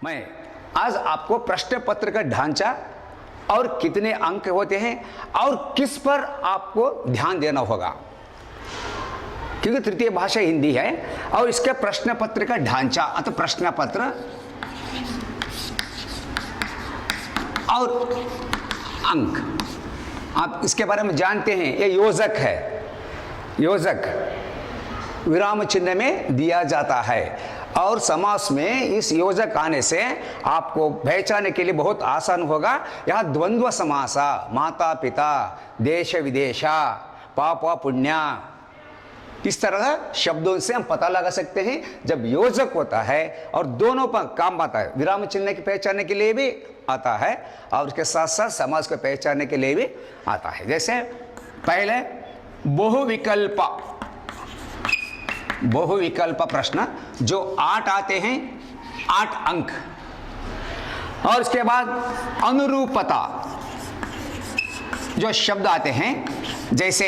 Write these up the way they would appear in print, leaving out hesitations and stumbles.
मैं आज आपको प्रश्न पत्र का ढांचा और कितने अंक होते हैं और किस पर आपको ध्यान देना होगा, क्योंकि तृतीय भाषा हिंदी है और इसके प्रश्न पत्र का ढांचा अथवा प्रश्न पत्र और अंक आप इसके बारे में जानते हैं। ये योजक है, योजक विराम चिन्ह में दिया जाता है और समास में इस योजक आने से आपको पहचानने के लिए बहुत आसान होगा। यहाँ द्वंद्व समासा, माता पिता, देश विदेशा, पाप पुण्य, इस तरह शब्दों से हम पता लगा सकते हैं। जब योजक होता है और दोनों पर काम आता है, विराम चिन्ह की पहचानने के लिए भी आता है और उसके साथ साथ समास को पहचानने के लिए भी आता है। जैसे पहले बहुविकल्प, बहुविकल्प प्रश्न जो 8 आते हैं, 8 अंक, और उसके बाद अनुरूपता जो शब्द आते हैं, जैसे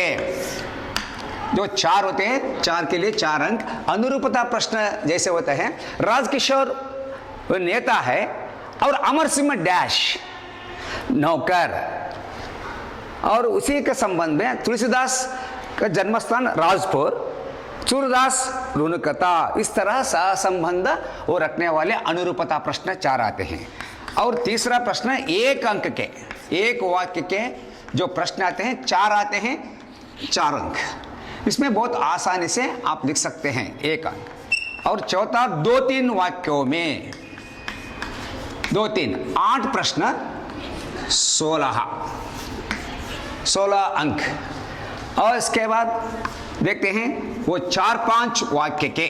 जो 4 होते हैं, 4 के लिए 4 अंक। अनुरूपता प्रश्न जैसे होते हैं, राजकिशोर वो नेता है और अमर सिंह डैश नौकर, और उसी के संबंध में तुलसीदास का जन्मस्थान राजपुर, सूरदास रुनकता, इस तरह सहसंबंध वो रखने वाले अनुरूपता प्रश्न 4 आते हैं। और तीसरा प्रश्न 1 अंक के, 1 वाक्य के जो प्रश्न आते हैं, 4 आते हैं, 4 अंक। इसमें बहुत आसानी से आप लिख सकते हैं 1 अंक। और चौथा 2-3 वाक्यों में 2-3 8 प्रश्न 16 अंक। और इसके बाद देखते हैं वो 4-5 वाक्य के,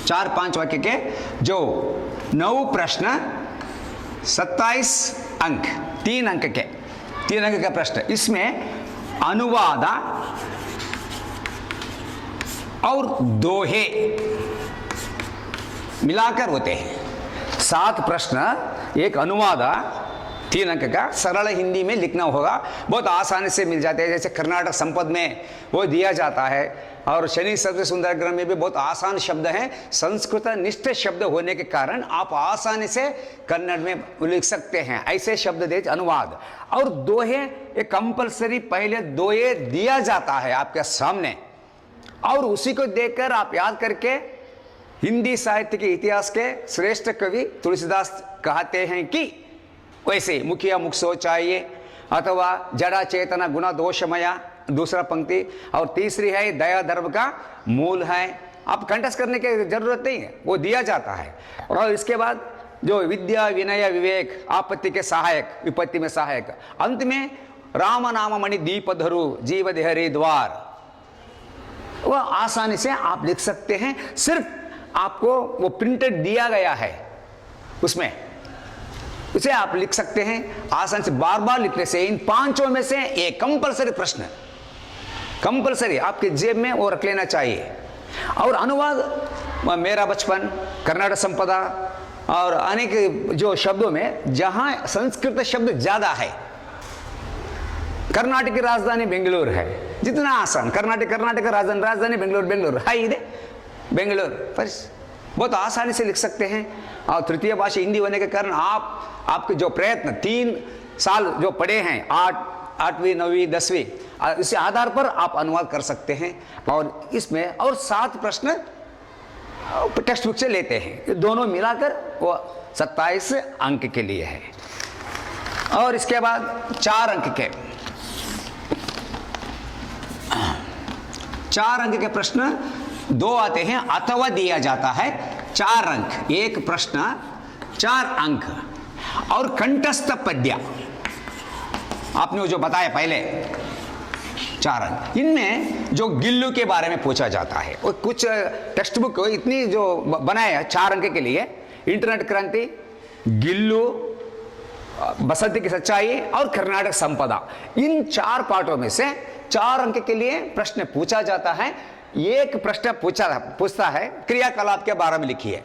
4-5 वाक्य के जो 9 प्रश्न 27 अंक, 3 अंक के, 3 अंक का प्रश्न। इसमें अनुवाद और दोहे मिलाकर होते हैं। 7 प्रश्न, एक अनुवाद, 3 अंक का, सरल हिंदी में लिखना होगा, बहुत आसानी से मिल जाते हैं। जैसे कर्नाटक संपद में वो दिया जाता है और शनि सबसे सुंदर ग्रह में भी बहुत आसान शब्द हैं। संस्कृत निष्ठ शब्द होने के कारण आप आसानी से कन्नड़ में लिख सकते हैं। ऐसे शब्द दे अनुवाद और दोहे, ये कंपलसरी पहले दोहे दिया जाता है आपके सामने और उसी को देखकर आप याद करके हिंदी साहित्य के इतिहास के श्रेष्ठ कवि तुलसीदास कहते हैं कि वैसे मुखिया मुख सो चाहिए अथवा जड़ा चेतना गुणा दोषमया, दूसरा पंक्ति, और तीसरी है दया धर्म का मूल है। आप कंठस्थ करने की जरूरत नहीं है, वो दिया जाता है। और इसके बाद जो विद्या विनय विवेक, आपत्ति के सहायक, विपत्ति में सहायक, अंत में राम नाम मणि दीप धरु जीव देहरी द्वार, वह आसानी से आप लिख सकते हैं। सिर्फ आपको वो प्रिंटेड दिया गया है, उसमें उसे आप लिख सकते हैं आसानी से। बार बार लिखने से इन 5 में से एक कंपलसरी प्रश्न, कंपलसरी आपके जेब में वो रख लेना चाहिए। और अनुवाद, मेरा बचपन, कर्नाटक संपदा और अनेक जो शब्दों में जहां संस्कृत शब्द ज्यादा है, कर्नाटक की राजधानी बेंगलुरु है, जितना आसान, कर्नाटक का राजधानी बेंगलुरु है, इधे बेंगलुरु पर बहुत आसानी से लिख सकते हैं। और तृतीय भाषा हिंदी होने के कारण आपके जो प्रयत्न 3 साल जो पढ़े हैं, 8वीं 9वीं 10वीं, इसी आधार पर आप अनुवाद कर सकते हैं। और इसमें और 7 प्रश्न टेक्स्ट बुक से लेते हैं, दोनों मिलाकर वो 27 अंक के लिए है। और इसके बाद 4 अंक के, 4 अंक के प्रश्न 2 आते हैं अथवा दिया जाता है 4 अंक, एक प्रश्न 4 अंक। और कंठस्थ पद्य आपने जो बताया पहले 4 अंक, इनमें जो गिल्लू के बारे में पूछा जाता है, और कुछ टेक्स्ट बुक इतनी जो बनाया 4 अंक के लिए, इंटरनेट क्रांति, गिल्लू, बसंती की सच्चाई और कर्नाटक संपदा, इन 4 पार्टों में से 4 अंक के लिए प्रश्न पूछा जाता है। एक प्रश्न पूछता है क्रियाकलाप के बारे में लिखिए,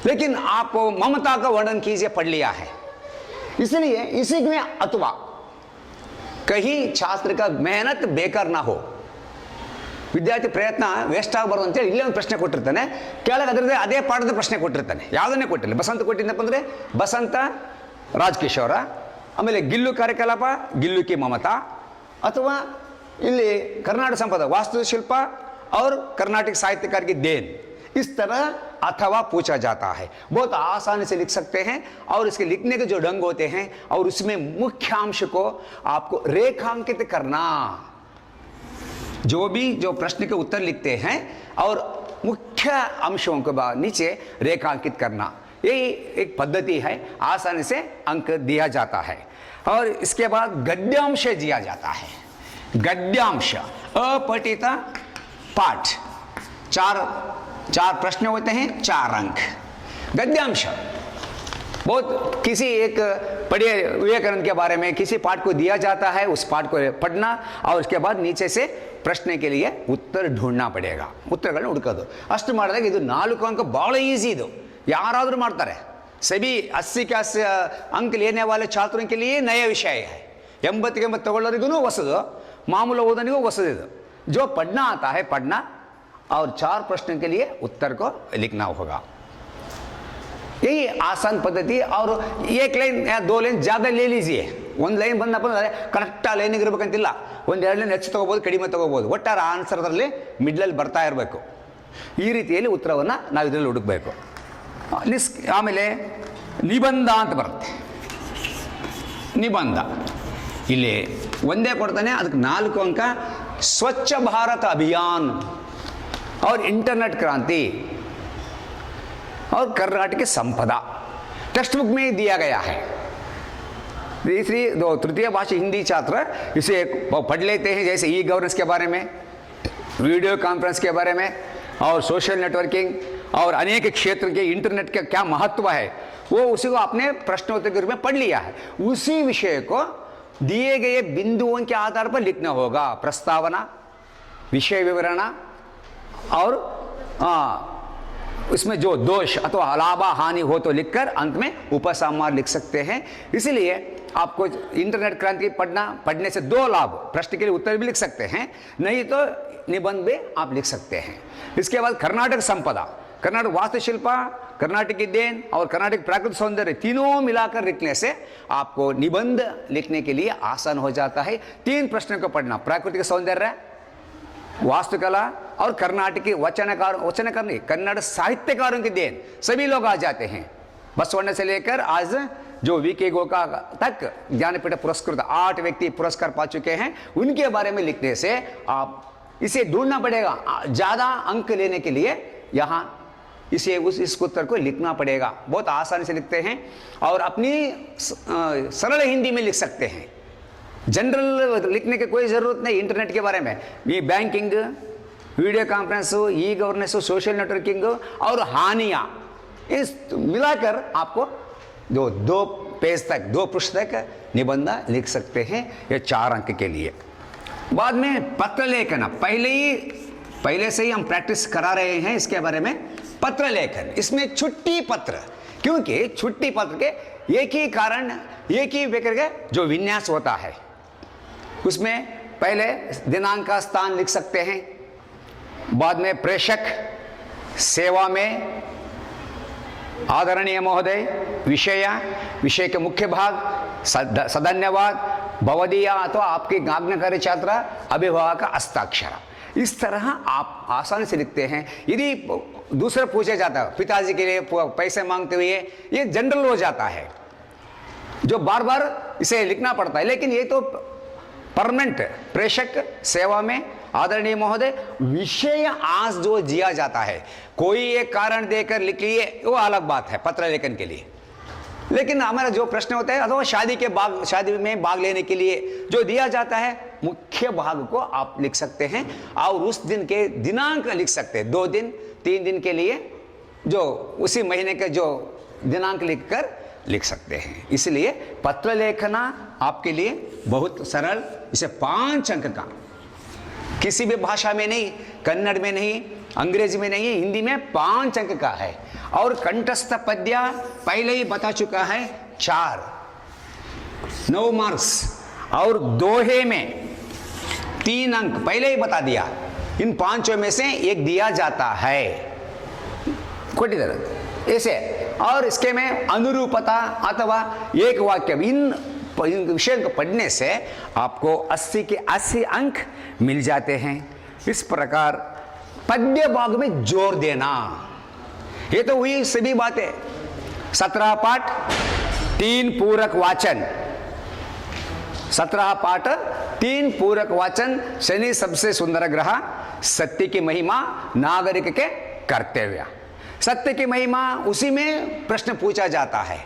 लेकिन आप ममता का वर्णन कीजिए, पढ़ लिया है, इसलिए इसी में अथवा कहीं छात्र का मेहनत बेकार ना हो, ವಿದ್ಯಾರ್ಥಿ ಪ್ರಯತ್ನ ವೇಸ್ಟ್ ಆಗಬಾರ್ದು ಅಂತೇಳಿ ಇಲ್ಲೇ ಒಂದು ಪ್ರಶ್ನೆ ಕೊಟ್ಟಿರ್ತಾನೆ, ಕೆಳಗೆ ಅದರದ್ದೇ ಅದೇ ಪಾಠದ ಪ್ರಶ್ನೆ ಕೊಟ್ಟಿರ್ತಾನೆ, ಯಾವುದನ್ನೇ ಕೊಟ್ಟಿಲ್ಲ. ಬಸಂತ ಕೊಟ್ಟಿದ್ದಪ್ಪ ಅಂದರೆ ಬಸಂತ ರಾಜಕಿಶೋರ, ಆಮೇಲೆ ಗಿಲ್ಲು ಕಾರ್ಯಕಲಾಪ ಗಿಲ್ಲು ಕಿ ಮಮತಾ, ಅಥವಾ ಇಲ್ಲಿ ಕರ್ನಾಟಕ ಸಂಪದ वास्तुशिल्प और कर्नाटक साहित्यकार की देन, इस तरह अथवा पूछा जाता है. बहुत आसानी से लिख सकते हैं और इसके लिखने के जो ढंग होते हैं और उसमें मुख्य अंश को आपको रेखांकित करना. जो प्रश्न के उत्तर लिखते हैं और मुख्य अंशों के बाद नीचे रेखांकित करना, ये एक पद्धति है. आसानी से अंक दिया जाता है. और इसके बाद गद्यांश दिया जाता है. गद्यांश अपठित पाठ, चार प्रश्न होते हैं, 4 अंक. गद्यांश बहुत किसी एक पढ़िए विवेकानंद के बारे में किसी पाठ को दिया जाता है, उस पाठ को पढ़ना और उसके बाद नीचे से प्रश्न के लिए उत्तर ढूंढना पड़ेगा. उत्तरಗಳನ್ನ ಹುಡುಕೋದು ಅಷ್ಟು ಮಾಡಿದಾಗ ಇದು 4 अंक ಬಹಳ ಈಸಿ. ಇದು ಯಾರಾದರೂ ಮಾಡ್ತಾರೆ. सभी 80 के 80 अंक लेने वाले छात्रों के लिए नया विषय है. 80 के 80 ತಗೊಳ್ಳೋರಿಗೂ ಹೊಸದು, मामूल ओदनिಗೂ ಹೊಸದು. ಇದು जो पढ़ना आता है पढ़ना और 4 प्रश्न के लिए उत्तर को लिखना होगा. यही आसान पद्धति. और एक लाइन या 2 लाइन ज़्यादा ले लीजिए. ಒಂದು ಲೈನ್ ಬಂದಪ್ಪ ಅಂದರೆ ಕರೆಕ್ಟಾಗಿ ಲೈನಿಗೆ ಇರಬೇಕಂತಿಲ್ಲ. 1-2 ಲೈನ್ ಹೆಚ್ಚು ತೊಗೋಬೋದು, ಕಡಿಮೆ ತೊಗೋಬೋದು. ಒಟ್ಟಾರೆ ಆನ್ಸರ್ ಅದರಲ್ಲಿ ಮಿಡ್ಲಲ್ಲಿ ಬರ್ತಾ ಇರಬೇಕು. ಈ ರೀತಿಯಲ್ಲಿ ಉತ್ತರವನ್ನು ನಾವು ಇದರಲ್ಲಿ ಹುಡುಕಬೇಕು. ಆಮೇಲೆ ನಿಬಂಧ ಅಂತ ಬರುತ್ತೆ. ನಿಬಂಧ ಇಲ್ಲಿ ಒಂದೇ ಕೊಡ್ತಾನೆ, ಅದಕ್ಕೆ 4 अंक. स्वच्छ भारत अभियान और इंटरनेट क्रांति और कर्नाटक संपदा टेक्स्ट बुक में दिया गया है. तृतीय भाषा हिंदी छात्र इसे पढ़ लेते हैं, जैसे ई गवर्नेंस के बारे में, वीडियो कॉन्फ्रेंस के बारे में और सोशल नेटवर्किंग और अनेक क्षेत्र के इंटरनेट का क्या महत्व है, वो उसी को अपने प्रश्नोत्तर के रूप में पढ़ लिया है. उसी विषय को दिए गए बिंदुओं के आधार पर लिखना होगा. प्रस्तावना, विषय विवरण और उसमें जो दोष अथवा लाभ हानि हो तो लिखकर अंत में उपसंहार लिख सकते हैं. इसलिए आपको इंटरनेट क्रांति पढ़ने से 2 लाभ, प्रश्न के लिए उत्तर भी लिख सकते हैं, नहीं तो निबंध भी आप लिख सकते हैं. इसके बाद कर्नाटक संपदा, कर्नाटक वास्तुशिल्प, कर्नाटक की देन और कर्नाटक प्राकृतिक सौंदर्य, तीनों मिलाकर लिखने से आपको निबंध लिखने के लिए आसान हो जाता है. 3 प्रश्नों को पढ़ना, प्राकृतिक सौंदर्य, वास्तुकला और कर्नाटक के वचनकार नहीं, कन्नड़ साहित्यकारों की देन. सभी लोग आ जाते हैं. बसवण्ण से लेकर आज जो वी.के. गोका तक ज्ञानपीठ पुरस्कृत 8 व्यक्ति पुरस्कार पा चुके हैं. उनके बारे में लिखने से आप इसे ढूंढना पड़ेगा. ज़्यादा अंक लेने के लिए यहाँ इसे इस उत्तर को लिखना पड़ेगा. बहुत आसानी से लिखते हैं और अपनी सरल हिंदी में लिख सकते हैं. जनरल लिखने की कोई ज़रूरत नहीं. इंटरनेट के बारे में ये banking, video conference, e governance, social networking और हानियाँ, इस मिलाकर आपको 2 पेज तक, 2 पृष्ठ तक निबंध लिख सकते हैं. ये 4 अंक के लिए. बाद में पत्र लेखन, पहले से ही हम प्रैक्टिस करा रहे हैं इसके बारे में. पत्र लेखन, इसमें छुट्टी पत्र, क्योंकि छुट्टी पत्र के एक ही कारण, एक ही प्रकार का जो विन्यास होता है, उसमें पहले दिनांक का स्थान लिख सकते हैं. बाद में प्रेषक, सेवा में आदरणीय महोदय, विषय के मुख्य भाग, सधन्यवाद, भवदीय अथवा आपके आज्ञाकारी छात्र, अभिभावक का हस्ताक्षर. इस तरह आप आसानी से लिखते हैं. यदि दूसरा पूछा जाता है पिताजी के लिए पैसे मांगते हुए, ये जनरल हो जाता है, जो बार बार इसे लिखना पड़ता है. लेकिन ये तो परमानेंट, प्रेषक, सेवा में आदरणीय महोदय, विषय आज जो दिया जाता है, कोई एक कारण देकर लिख लिए वो अलग बात है पत्र लेखन के लिए. लेकिन हमारा जो प्रश्न होता है अथवा शादी में भाग लेने के लिए जो दिया जाता है, मुख्य भाग को आप लिख सकते हैं और उस दिन के दिनांक लिख सकते हैं. 2 दिन 3 दिन के लिए जो उसी महीने के जो दिनांक लिखकर लिख सकते हैं. इसलिए पत्र लेखना आपके लिए बहुत सरल. इसे 5 अंक का, किसी भी भाषा में नहीं, कन्नड़ में नहीं, अंग्रेजी में नहीं, हिंदी में 5 अंक का है. और कंठस्थ पद्य पहले ही बता चुका है 4, 9 मार्क्स. और दोहे में 3 अंक पहले ही बता दिया. इन पांचों में से एक दिया जाता है ऐसे। और इसके में अनुरूपता अथवा एक वाक्य, इन विषयों को पढ़ने से आपको 80 के 80 अंक मिल जाते हैं। इस प्रकार पद्य भाग में जोर देना, ये तो हुई सभी बातें। 17 पाठ 3 पूरक वाचन, 17 पाठ 3 पूरक वाचन, शनि सबसे सुंदर ग्रह, सत्य की महिमा, नागरिक के कर्तव्य। सत्य की महिमा, उसी में प्रश्न पूछा जाता है।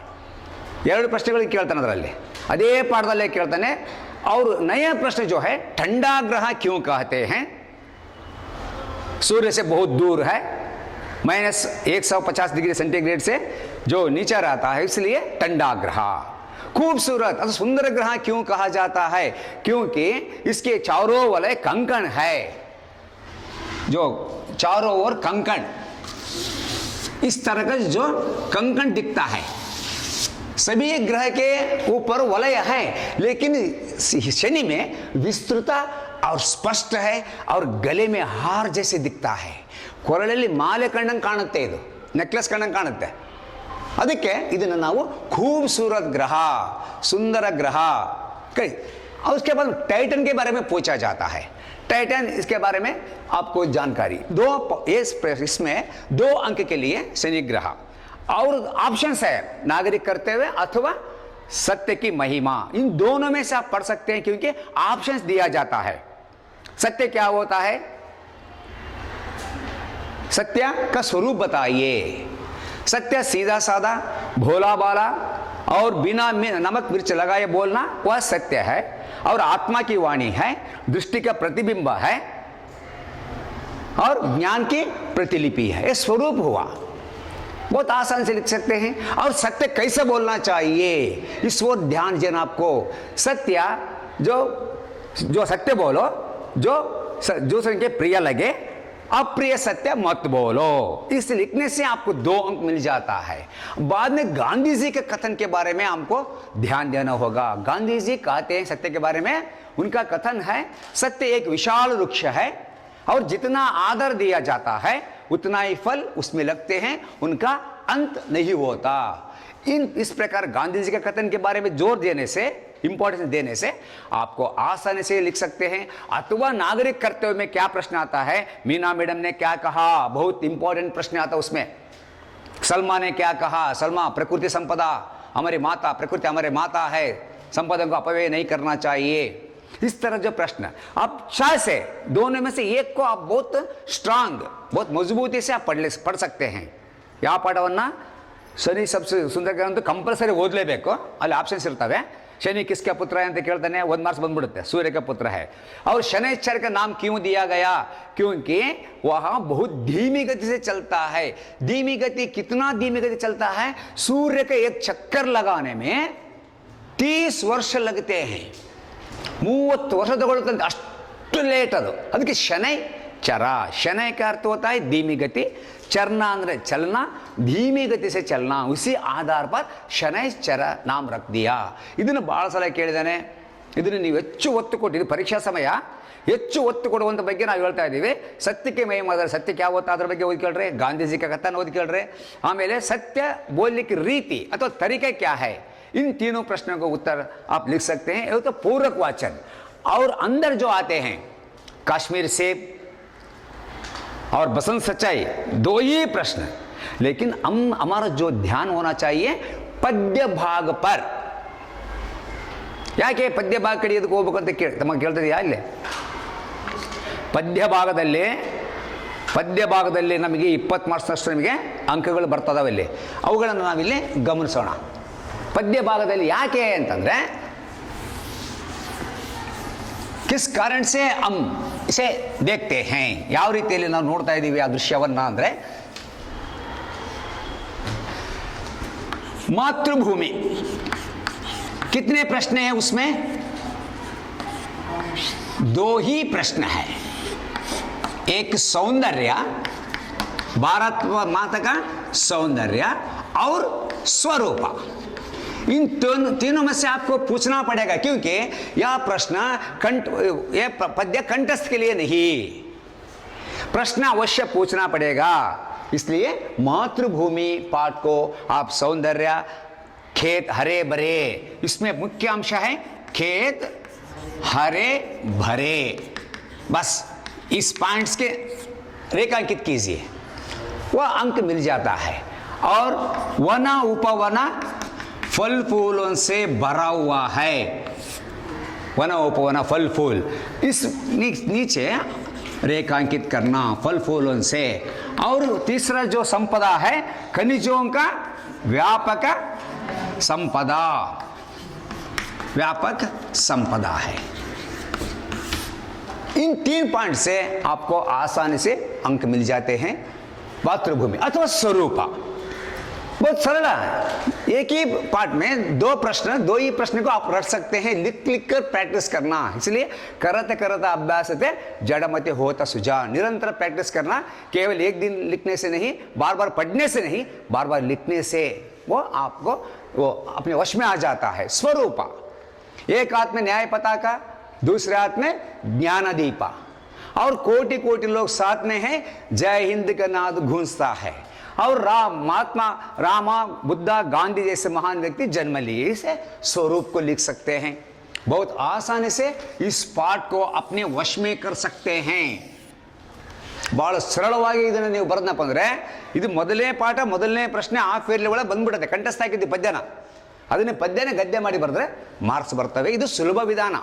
2 ಪ್ರಶ್ನೆಗಳು ಕೇಳ್ತಾನೆ ಅದರಲ್ಲಿ, ಅದೇ ಪಾಠದಲ್ಲೇ ಕೇಳ್ತಾನೆ। और नया प्रश्न जो है, ठंडा ग्रह क्यों कहते हैं? सूर्य से बहुत दूर है, -150 डिग्री सेंटीग्रेड से जो नीचे रहता है, इसलिए ठंडा ग्रह। खूबसूरत और सुंदर ग्रह क्यों कहा जाता है? क्योंकि इसके चारों वाले कंकण है, जो चारों ओर कंकण, इस तरह का जो कंकण दिखता है। सभी ग्रह के ऊपर वलय है, लेकिन शनि में विस्तृता और स्पष्ट है और गले में हार जैसे दिखता है। ಕೊರಳಲ್ಲಿ ಮಾಲೆ ಕಂಡಂಗೆ ಕಾಣುತ್ತೆ, ಇದು ನೆಕ್ಲೆಸ್ ಕಂಡಂಗೆ ಕಾಣುತ್ತೆ। ಅದಕ್ಕೆ ಇದನ್ನು ನಾವು खूबसूरत ग्रह, सुंदर ग्रह कई। और उसके बाद टाइटन के बारे में पूछा जाता है। टाइटन, इसके बारे में आपको जानकारी इसमें 2 अंक के लिए शनि ग्रह। और ऑप्शंस है नागरिक कर्तव्य अथवा सत्य की महिमा, इन दोनों में से आप पढ़ सकते हैं, क्योंकि ऑप्शंस दिया जाता है। सत्य क्या होता है? सत्य का स्वरूप बताइए। सत्य सीधा साधा, भोला बाला और बिना नमक मिर्च लगाए बोलना, वह सत्य है। और आत्मा की वाणी है, दृष्टि का प्रतिबिंब है और ज्ञान की प्रतिलिपि है। यह स्वरूप हुआ, बहुत आसान से लिख सकते हैं। और सत्य कैसे बोलना चाहिए, इस ओर ध्यान देना आपको। सत्य जो सत्य बोलो, जो दूसरे के प्रिय लगे, अप्रिय सत्य मत बोलो। इस लिखने से आपको 2 अंक मिल जाता है। बाद में गांधी जी के कथन के बारे में हमको ध्यान देना होगा। गांधी जी कहते हैं सत्य के बारे में, उनका कथन है, सत्य एक विशाल वृक्ष है और जितना आदर दिया जाता है उतना ही फल उसमें लगते हैं, उनका अंत नहीं होता। इस प्रकार गांधी जी के कथन के बारे में जोर देने से, इंपॉर्टेंस देने से आपको आसानी से लिख सकते हैं। अथवा नागरिक कर्तव्य में क्या प्रश्न आता है, मीना मैडम ने क्या कहा, बहुत इंपॉर्टेंट प्रश्न आता है उसमें। सलमा ने क्या कहा, सलमा प्रकृति संपदा हमारी माता, प्रकृति हमारे माता है, संपदा को अपव्यय नहीं करना चाहिए। इस तरह जो प्रश्न आप शायद से दोनों में से एक को आप बहुत स्ट्रांग, बहुत मजबूती से आप पढ़ सकते हैं। ಯಾವ ಪಾಠವನ್ನ ಶನಿ सबसे सुंदर ग्रह ಅಂತ ಕಂಪಲ್ಸರಿ ಓದಲೇಬೇಕು, ಅಲ್ಲಿ ಆಪ್ಷನ್ಸ್ ಇರ್ತವೆ। शनि किसका पुत्र है ಅಂತ ಕೇಳ್ತಾನೆ, 1 मार्क्स ಬಂದ್ಬಿಡುತ್ತೆ, सूर्य का पुत्र है। और शनिश्चर का नाम क्यों दिया गया? क्योंकि वह बहुत धीमी गति से चलता है। धीमी गति, कितना धीमी गति चलता है? सूर्य के एक चक्कर लगाने में 30 वर्ष लगते हैं, 30 ವರ್ಷ ತಗೊಳ್ಳುತ್ತೆ, ಅಷ್ಟು ಲೇಟ್ ಅದು। ಅದಕ್ಕೆ ಶನೈ चर, शनय का अर्थ होता है धीमी गति, चरना अंदर चलना, धीमी गति से चलना, उसी आधार पर शनैश्चर नाम रख दिया। ಇದನ್ನು ಬಹಳ ಸಲ ಕೇಳಿದಾನೆ। ಇದನ್ನು ನೀವು ಹೆಚ್ಚು ಒತ್ತು ಕೊಟ್ಟಿದ್ದೀರಿ, ಪರೀಕ್ಷಾ ಸಮಯ ಹೆಚ್ಚು ಒತ್ತು ಕೊಡುವಂಥ ಬಗ್ಗೆ ನಾವು ಹೇಳ್ತಾ ಇದ್ದೀವಿ। ಸತ್ಯಕ್ಕೆ ಮಹಿಮಾದರೆ ಸತ್ಯ क्या होता ಅದ್ರ ಬಗ್ಗೆ ಓದ್ಕೊಳ್ರಿ, ಗಾಂಧೀಜಿ का कथन ಓದ್ಕೊಳ್ರಿ। ಆಮೇಲೆ सत्य बोलने की रीति अथवा तरीका क्या है, इन तीनों प्रश्नों को उत्तर आप लिख सकते हैं। ये तो पूरक वाचन। और अंदर जो आते हैं कश्मीर से और बसंत सच्चाई, 2 ही प्रश्न, लेकिन हमारा जो ध्यान होना चाहिए पद्य भाग पर। ಯಾಕೆ ಪದ್ಯ ಭಾಗ ಕಡಿಯೋದಕ್ಕೆ ಹೋಗ್ಬೇಕು ಅಂತ ತಮಗೆ ಕೇಳ್ತಿದೆಯಾ? ಇಲ್ಲೇ ಪದ್ಯ ಭಾಗದಲ್ಲಿ ನಮಗೆ 20 ಮಾರ್ಕ್ಸ್ನಷ್ಟು ನಮಗೆ ಅಂಕಗಳು ಬರ್ತದವೆ, ಇಲ್ಲಿ ಅವುಗಳನ್ನು ನಾವಿಲ್ಲಿ ಗಮನಿಸೋಣ। ಪದ್ಯ ಭಾಗದಲ್ಲಿ ಯಾಕೆ ಅಂತಂದರೆ, किस कारण से हम इसे देखते हैं, ಯಾವ ರೀತಿಯಲ್ಲಿ ನಾವು ನೋಡ್ತಾ ಇದ್ದೀವಿ ಆ ದೃಶ್ಯವನ್ನ ಅಂದರೆ, मातृभूमि कितने प्रश्न हैं उसमें? 2 ही प्रश्न है। एक सौंदर्य, भारत माता का सौंदर्य और स्वरूप। इन तीनों में से आपको पूछना पड़ेगा, क्योंकि यह प्रश्न यह पद्य कंठस्थ के लिए नहीं, प्रश्न अवश्य पूछना पड़ेगा। इसलिए मातृभूमि पाठ को आप सौंदर्य, खेत हरे भरे, इसमें मुख्य अंश है खेत हरे भरे, बस इस पॉइंट्स के रेखांकित कीजिए, वह अंक मिल जाता है। और वना उपवना फल फूलों से भरा हुआ है, वना उपवना फल फूल, इस नीचे रेखांकित करना फल फूलों से। और तीसरा जो संपदा है खनिजों का व्यापक संपदा, व्यापक संपदा है। इन 3 पॉइंट से आपको आसानी से अंक मिल जाते हैं। मातृभूमि अथवा स्वरूपा बहुत सरल है, एक ही पार्ट में 2 प्रश्न, 2 ही प्रश्न को आप रख सकते हैं, लिख लिख कर प्रैक्टिस करना। इसलिए करते करते अभ्यास जड़मते होता सुझा, निरंतर प्रैक्टिस करना, केवल एक दिन लिखने से नहीं, बार बार पढ़ने से नहीं, बार बार लिखने से वो आपको वो अपने वश में आ जाता है। स्वरूपा, एक हाथ में न्याय पताका, दूसरे हाथ में ज्ञानदीपा, और कोटि कोटि लोग साथ में हैं, जय हिंद का नाद गूंजता है। और महात्मा रामा, बुद्धा, गांधी जैसे महान व्यक्ति जन्म लिए, इसे स्वरूप को लिख सकते हैं। बहुत आसानी से इस पाठ को अपने वश में कर सकते हैं। ಬಹಳ ಸರಳವಾಗಿ ಇದನ್ನು ನೀವು ಬರೆದನಪ್ಪ ಅಂದರೆ ಇದು ಮೊದಲನೇ ಪಾಠ, ಮೊದಲನೇ ಪ್ರಶ್ನೆ ಹಾಫ್ ಇಯರ್ಲಿ ಒಳಗೆ ಬಂದ್ಬಿಡುತ್ತೆ, ಕಂಠಸ್ಥ ಹಾಕಿದ್ದು ಪದ್ಯನ, ಅದನ್ನೇ ಪದ್ಯನೇ ಗದ್ಯ ಮಾಡಿ ಬರೆದ್ರೆ ಮಾರ್ಕ್ಸ್ ಬರ್ತವೆ. ಇದು ಸುಲಭ ವಿಧಾನ,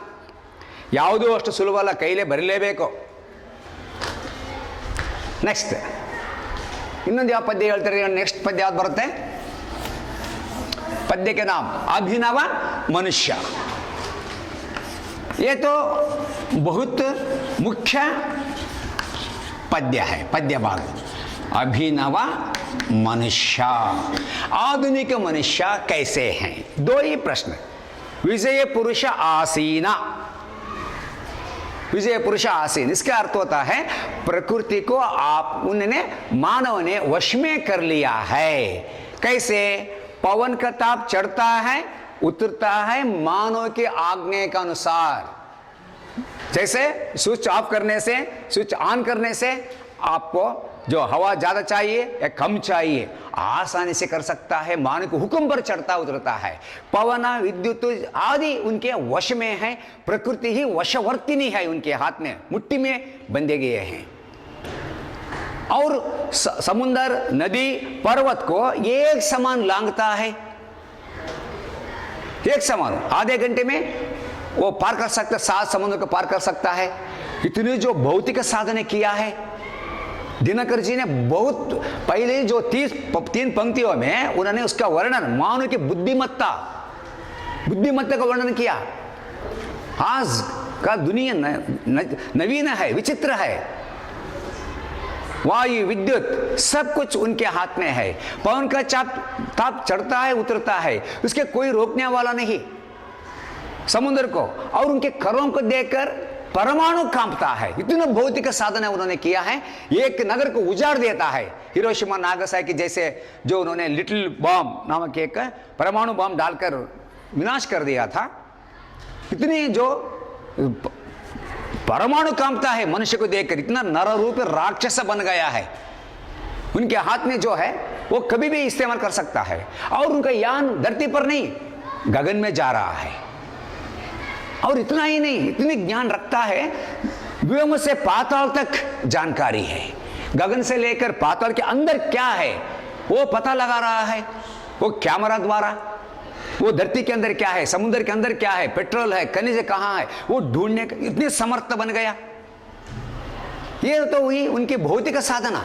ಯಾವುದೂ ಅಷ್ಟು ಸುಲಭ ಅಲ್ಲ, ಕೈಲೇ ಬರೀಲೇಬೇಕು. ನೆಕ್ಸ್ಟ್ ಇನ್ನೊಂದು ಯಾವ ಪದ್ಯ ಹೇಳ್ತಾರೆ, ನೆಕ್ಸ್ಟ್ ಪದ್ಯ ಯಾವ್ದು ಬರುತ್ತೆ? पद्य के नाम अभिनव मनुष्य। ये तो बहुत मुख्य पद्य है, पद्य भाग। अभिनव मनुष्य, आधुनिक मनुष्य कैसे हैं? 2 ही प्रश्न। विजय पुरुष आसीना, विजय पुरुष आसीन, इसका अर्थ होता है प्रकृति को आप उन्होंने, मानव ने वश में कर लिया है। कैसे? पवन का ताप चढ़ता है उतरता है मानव के आज्ञा के अनुसार। जैसे स्विच ऑफ करने से, स्विच ऑन करने से आपको जो हवा ज्यादा चाहिए या कम चाहिए आसानी से कर सकता है, मानव के हुक्म पर चढ़ता उतरता है। पवन, विद्युत आदि उनके वश में है, प्रकृति ही वशवर्तिनी है, उनके हाथ में, मुट्ठी में बंधे गए हैं। और समुद्र, नदी, पर्वत को एक समान लांघता है, एक समान, आधे घंटे में वो पार कर सकता, 7 समुद्र को पार कर सकता है। इतने जो भौतिक साधन किया है दिनकर जी ने, बहुत पहले जो 3 पंक्तियों में उन्होंने उसका वर्णन, मानव की बुद्धिमत्ता, बुद्धिमत्ता का वर्णन किया। आज का दुनिया नवीन है, विचित्र है, वायु, विद्युत सब कुछ उनके हाथ में है। पवन का ताप चढ़ता है उतरता है, उसके कोई रोकने वाला नहीं समुद्र को, और उनके करों को देखकर परमाणु कांपता है। इतना भौतिक साधन उन्होंने किया है, एक नगर को उजाड़ देता है। हिरोशिमा नागासाकी जैसे जो उन्होंने लिटिल बॉम्ब नामक एक परमाणु बॉम्ब डालकर विनाश कर दिया था, इतनी जो परमाणु कांपता है मनुष्य को देखकर, इतना नर रूप राक्षस बन गया है। उनके हाथ में जो है वो कभी भी इस्तेमाल कर सकता है, और उनका यान धरती पर नहीं गगन में जा रहा है। और इतना ही नहीं, इतनी ज्ञान रखता है, व्योम से पाताल तक जानकारी है, गगन से लेकर पाताल के अंदर क्या है वो पता लगा रहा है, वो कैमरा द्वारा। वो धरती के अंदर क्या है, समुद्र के अंदर क्या है, पेट्रोल है, खनिज कहां है, वो ढूंढने का इतने समर्थ बन गया। ये तो हुई उनकी भौतिक साधना,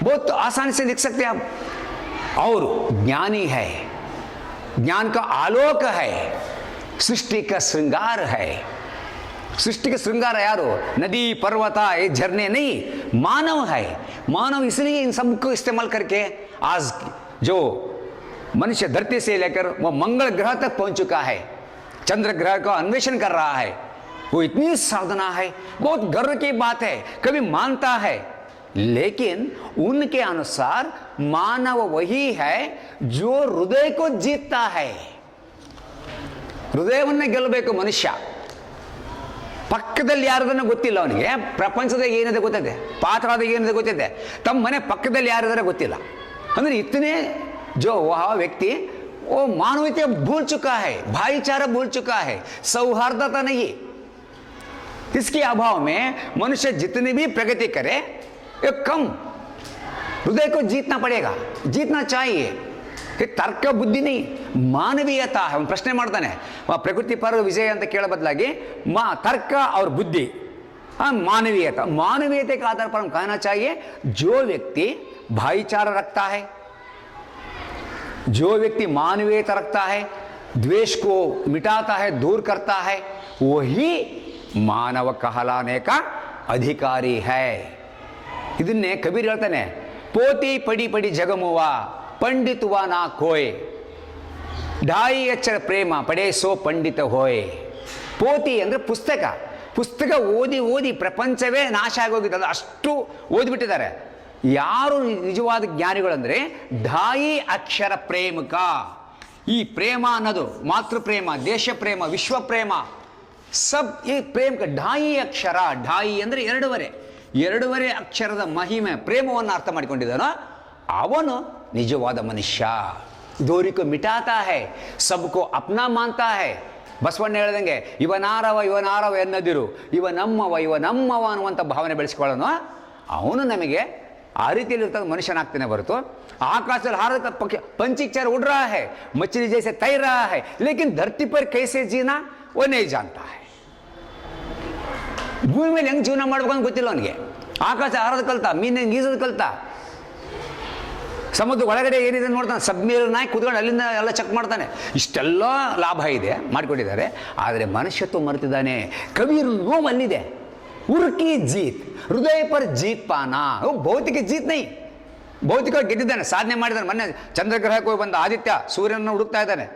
बहुत आसानी से लिख सकते हैं आप। और ज्ञानी है, ज्ञान का आलोक है, सृष्टि का श्रृंगार है। सृष्टि का श्रृंगार यारो नदी, पर्वत, ये झरने नहीं, मानव है। मानव इसलिए इन सब को इस्तेमाल करके आज जो मनुष्य धरती से लेकर वो मंगल ग्रह तक पहुंच चुका है, चंद्र ग्रह का अन्वेषण कर रहा है, वो इतनी साधना है, बहुत गर्व की बात है। कभी मानता है, लेकिन उनके अनुसार मानव वही है जो हृदय को जीतता है। ಹೃದಯವನ್ನು ಗೆಲ್ಲಬೇಕು ಮನುಷ್ಯ, ಪಕ್ಕದಲ್ಲಿ ಯಾರದನ್ನ ಗೊತ್ತಿಲ್ಲ ಅವನಿಗೆ, ಪ್ರಪಂಚದಾಗ ಏನಿದೆ ಗೊತ್ತಿದೆ, ಪಾತಾಳದಾಗ ಏನಿದೆ ಗೊತ್ತಿದೆ, ತಮ್ಮ ಮನೆ ಪಕ್ಕದಲ್ಲಿ ಯಾರಿದಾರೆ ಗೊತ್ತಿಲ್ಲ. ಅಂದರೆ ಇತನೇ जो वह व्यक्ति वो मानवीयता भूल चुका है, भाईचारा भूल चुका है, सौहार्दता नहीं. इसके अभाव में मनुष्य जितनी भी प्रगति करे ये कम. हृदय को जीतना पड़ेगा, जीतना चाहिए. ये तर्क बुद्धि नहीं, मानवीयता है. ಒಂದು ಪ್ರಶ್ನೆ ಮಾಡ್ತಾನೆ, ಪ್ರಕೃತಿ ಪರ ವಿಜಯ ಅಂತ ಕೇಳೋ ಬದಲಾಗಿ तर्क और बुद्धि, मानवीयता. मानवीयता के आधार पर हम कहना चाहिए जो व्यक्ति भाईचारा रखता है, जो व्यक्ति मानवीयता रखता है, द्वेष को मिटाता है, दूर करता है, वही मानव कहलाने का अधिकारी है. ಇದನ್ನೇ ಕಬೀರ್ ಹೇಳ್ತಾನೆ, ಪೋತಿ ಪಡಿ ಪಡಿ ಜಗಮುವ पंडितुव ना कोय, ढाई अक्षर प्रेम पड़े सो पंडित होय. ಪೋತಿ ಅಂದರೆ ಪುಸ್ತಕ. ಪುಸ್ತಕ ಓದಿ ಓದಿ ಪ್ರಪಂಚವೇ ನಾಶ ಆಗೋಗಿದ್ದಲ್ಲ, ಅಷ್ಟು ಓದಿಬಿಟ್ಟಿದ್ದಾರೆ. ಯಾರು ನಿಜವಾದ ಜ್ಞಾನಿಗಳಂದರೆ ಢಾಯಿ ಅಕ್ಷರ ಪ್ರೇಮಕ. ಈ ಪ್ರೇಮ ಅನ್ನೋದು ಮಾತೃ ಪ್ರೇಮ, ದೇಶ ಪ್ರೇಮ, ವಿಶ್ವ ಪ್ರೇಮ, ಸಬ್ ಈ ಪ್ರೇಮಕ ಢಾಯಿ ಅಕ್ಷರ. ಢಾಯಿ ಅಂದರೆ ಎರಡೂವರೆ ಅಕ್ಷರದ ಮಹಿಮೆ ಪ್ರೇಮವನ್ನು ಅರ್ಥ ಮಾಡಿಕೊಂಡಿದ್ದಾನೋ ಅವನು ನಿಜವಾದ ಮನುಷ್ಯ. ದೋರಿಕೋ ಮಿಟಾತಾ ಹೈ, ಸಬ್ಕೋ ಅಪ್ನಾ ಮಾನ್ತಾ ಹೈ. ಬಸವಣ್ಣ ಹೇಳ್ದಂಗೆ ಇವನಾರವ ಎನ್ನದಿರು, ಇವ ನಮ್ಮವ ಅನ್ನುವಂಥ ಭಾವನೆ ಬೆಳೆಸ್ಕೊಳ್ಳೋನು ಅವನು ನಮಗೆ ಆ ರೀತಿಯಲ್ಲಿ ಇರ್ತಕ್ಕ ಮನುಷ್ಯನಾಗ್ತಾನೆ ಹೊರತು ಆಕಾಶದಲ್ಲಿ ಹಾರದ ಪಕ್ಷಿ पंचीचर उड़ रहा है, मछली जैसे तैर रहा है, लेकिन धरती पर कैसे जीना वो नहीं जानता है. ಭೂಮಿ ಮೇಲೆ ಹೆಂಗೆ ಜೀವನ ಮಾಡ್ಬೇಕಂತ ಗೊತ್ತಿಲ್ಲ ಅವನಿಗೆ. ಆಕಾಶ ಹಾರದ ಕಲ್ತ, ಮೀನು ಹೆಂಗೆ ಈಜೋದು ಕಲ್ತ, ಸಮುದ್ರ ಒಳಗಡೆ ಏನಿದೆ ನೋಡ್ತಾನೆ, ಸಬ್ಮೀರನ್ ಆಗಿ ಕೂತ್ಕೊಂಡು ಅಲ್ಲಿಂದ ಎಲ್ಲ ಚೆಕ್ ಮಾಡ್ತಾನೆ. ಇಷ್ಟೆಲ್ಲ ಲಾಭ ಇದೆ ಮಾಡಿಕೊಂಡಿದ್ದಾರೆ, ಆದರೆ ಮನುಷ್ಯತ್ವ ಮರೆತಿದ್ದಾನೆ. ಕಬೀರ್ ನೋವು ಅಲ್ಲಿದೆ. ಉರ್ಕಿ ಜೀತ್, ಹೃದಯ ಪರ್ ಜೀತ್ ಪಾನಾ. ಭೌತಿಕ ಜೀತ್ ನೈ, ಭೌತಿಕವಾಗಿ ಗೆದ್ದಿದ್ದಾನೆ, ಸಾಧನೆ ಮಾಡಿದ್ದಾನೆ. ಮೊನ್ನೆ ಚಂದ್ರಗ್ರಹಕ್ಕೆ ಹೋಗಿ ಬಂದ ಆದಿತ್ಯ ಸೂರ್ಯನನ್ನು ಹುಡುಕ್ತಾ ಇದ್ದಾನೆ.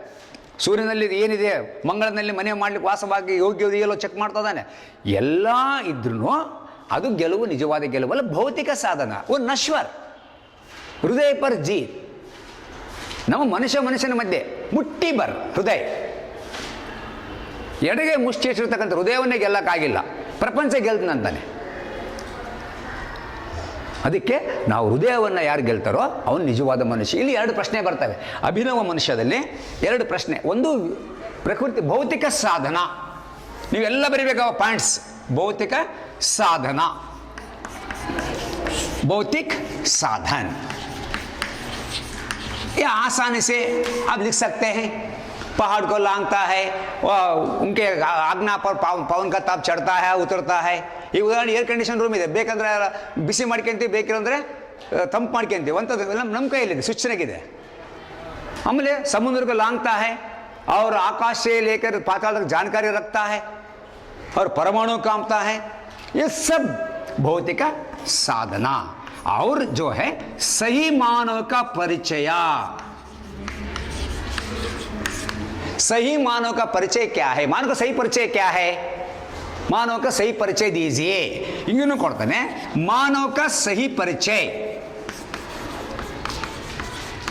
ಸೂರ್ಯನಲ್ಲಿ ಏನಿದೆ, ಮಂಗಳದಲ್ಲಿ ಮನೆ ಮಾಡ್ಲಿಕ್ಕೆ ವಾಸವಾಗಿ ಯೋಗ್ಯತೆಯಲ್ಲೋ ಚೆಕ್ ಮಾಡ್ತಾ ಇದ್ದಾನೆ. ಎಲ್ಲ ಇದ್ರೂ ಅದು ಗೆಲುವು ನಿಜವಾದ ಗೆಲುವಲ್ಲ, ಭೌತಿಕ ಸಾಧನ. ಒಂದು ನಶ್ವರ್. ಹೃದಯ ಪರ್ ಜೀತ್. ನಮ್ಮ ಮನುಷ್ಯನ ಮಧ್ಯೆ ಮುಟ್ಟಿ ಬರ್ ಹೃದಯ. ಎಡಗೆ ಮುಷ್ಟಿ ಇಟ್ಟಿರ್ತಕ್ಕಂಥ ಹೃದಯವನ್ನೇ ಗೆಲ್ಲಕ್ಕಾಗಿಲ್ಲ, ಪ್ರಪಂಚ ಗೆಲ್ತಾನಂತಾನೆ. ಅದಕ್ಕೆ ನಾವು ಹೃದಯವನ್ನು ಯಾರು ಗೆಲ್ತಾರೋ ಅವನು ನಿಜವಾದ ಮನುಷ್ಯ. ಇಲ್ಲಿ ಎರಡು ಪ್ರಶ್ನೆ ಬರ್ತವೆ ಅಭಿನವ ಮನುಷ್ಯದಲ್ಲಿ. ಎರಡು ಪ್ರಶ್ನೆ. ಒಂದು ಪ್ರಕೃತಿ ಭೌತಿಕ ಸಾಧನ, ನೀವೆಲ್ಲ ಬರೀಬೇಕಾವ ಪಾಯಿಂಟ್ಸ್. ಭೌತಿಕ ಸಾಧನ, भौतिक साधन, ये आसानी से आप लिख सकते हैं. पहाड़ को लांघता है, उनके आज्ञा पर पवन का ताप चढ़ता है उतरता है. ಈ ಉದಾಹರಣೆ ಏರ್ ಕಂಡೀಷನ್ ರೂಮ್ ಇದೆ, ಬೇಕಂದ್ರೆ ಬಿಸಿ ಮಾಡ್ಕೊಂತೀವಿ, ಬೇಕಿರಂದ್ರೆ ತಂಪು ಮಾಡ್ಕೊಂತೀವಿ. ಅಂಥದ್ದು ನಮ್ಮ ಕೈಯಲ್ಲಿದೆ, ಸ್ವಿಚ್ನಾಗಿದೆ. ಆಮೇಲೆ समुद्र को लांघता है और आकाश से लेकर पाताल तक जानकारी रखता है और परमाणु कांपता है. ये सब भौतिक साधना. और जो है सही मानव का परिचय. सही मानव का परिचय क्या है? मानव का सही परिचय क्या है? मानव का सही परिचय दीजिए. इंग्लिश ಕೊಡ್ತಾನೆ, मानव का सही परिचय.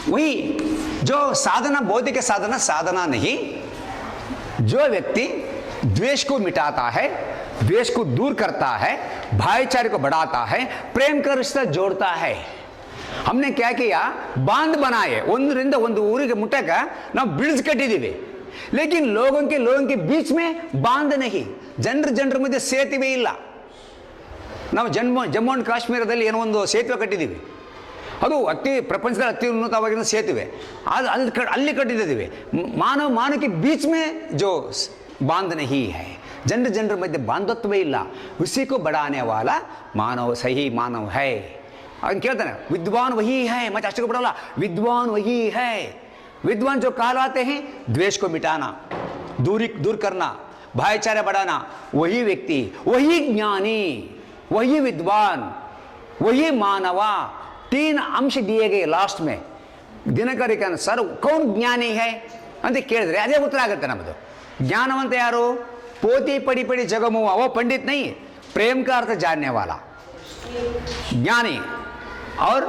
वही जो साधना, भौतिक साधना नहीं. जो व्यक्ति द्वेष को मिटाता है, द्वेष को दूर करता है, भाईचारे को बढ़ाता है, प्रेम का रिश्ता जोड़ता है. हमने क्या किया, बांध बनाए. ಒಂದರಿಂದ ಒಂದು ಊರಿಗೆ ಮುಟ್ಟಕ ನಾವು ಬ್ರಿಡ್ಜ್ ಕಟ್ಟಿದ್ದೀವಿ. लेकिन लोगों के बीच में बांध नहीं. ಜನರ ಮಧ್ಯೆ ಸೇತುವೆ ಇಲ್ಲ. ನಾವು ಜಮ್ಮು ಅಂಡ್ ಕಾಶ್ಮೀರದಲ್ಲಿ ಏನೋ ಒಂದು ಸೇತುವೆ ಕಟ್ಟಿದ್ದೀವಿ. ಅದು ಪ್ರಪಂಚದಲ್ಲಿ ಅತಿ ಉನ್ನತವಾಗಿರೋ ಸೇತುವೆ. ಅಲ್ಲಿ ಕಟ್ಟಿದ್ದೀವಿ. ಮಾನವಕ್ಕೆ बीच में जो बांध नहीं है, ಜನರ ಮಧ್ಯೆ ಬಾಂಧತ್ವವೇ ಇಲ್ಲ. उसी को बढ़ाने वाला मानव सही मानव है. ಅವ್ನು ಕೇಳ್ತಾನೆ, विद्वान वही है. ಮತ್ತೆ ಅಷ್ಟಕ್ಕೆ ಬಿಡಲ್ಲ, विद्वान वही है. विद्वान जो कहलाते हैं द्वेष को मिटाना, दूर करना, भाईचारा बढ़ाना, वही व्यक्ति, वही ज्ञानी, वही विद्वान, वही मानवा. 3 अंश दिए गए लास्ट में. दिनकरी का सर कौन ज्ञानी है ಅಂತ ಕೇಳಿದ್ರೆ ಅದೇ ಉತ್ತರ ಆಗುತ್ತೆ ನಮ್ಮದು. ज्ञानवंत यारो? पोती पड़ी पड़ी जगमुआ, वो पंडित नहीं, प्रेम का अर्थ जानने वाला ज्ञानी. और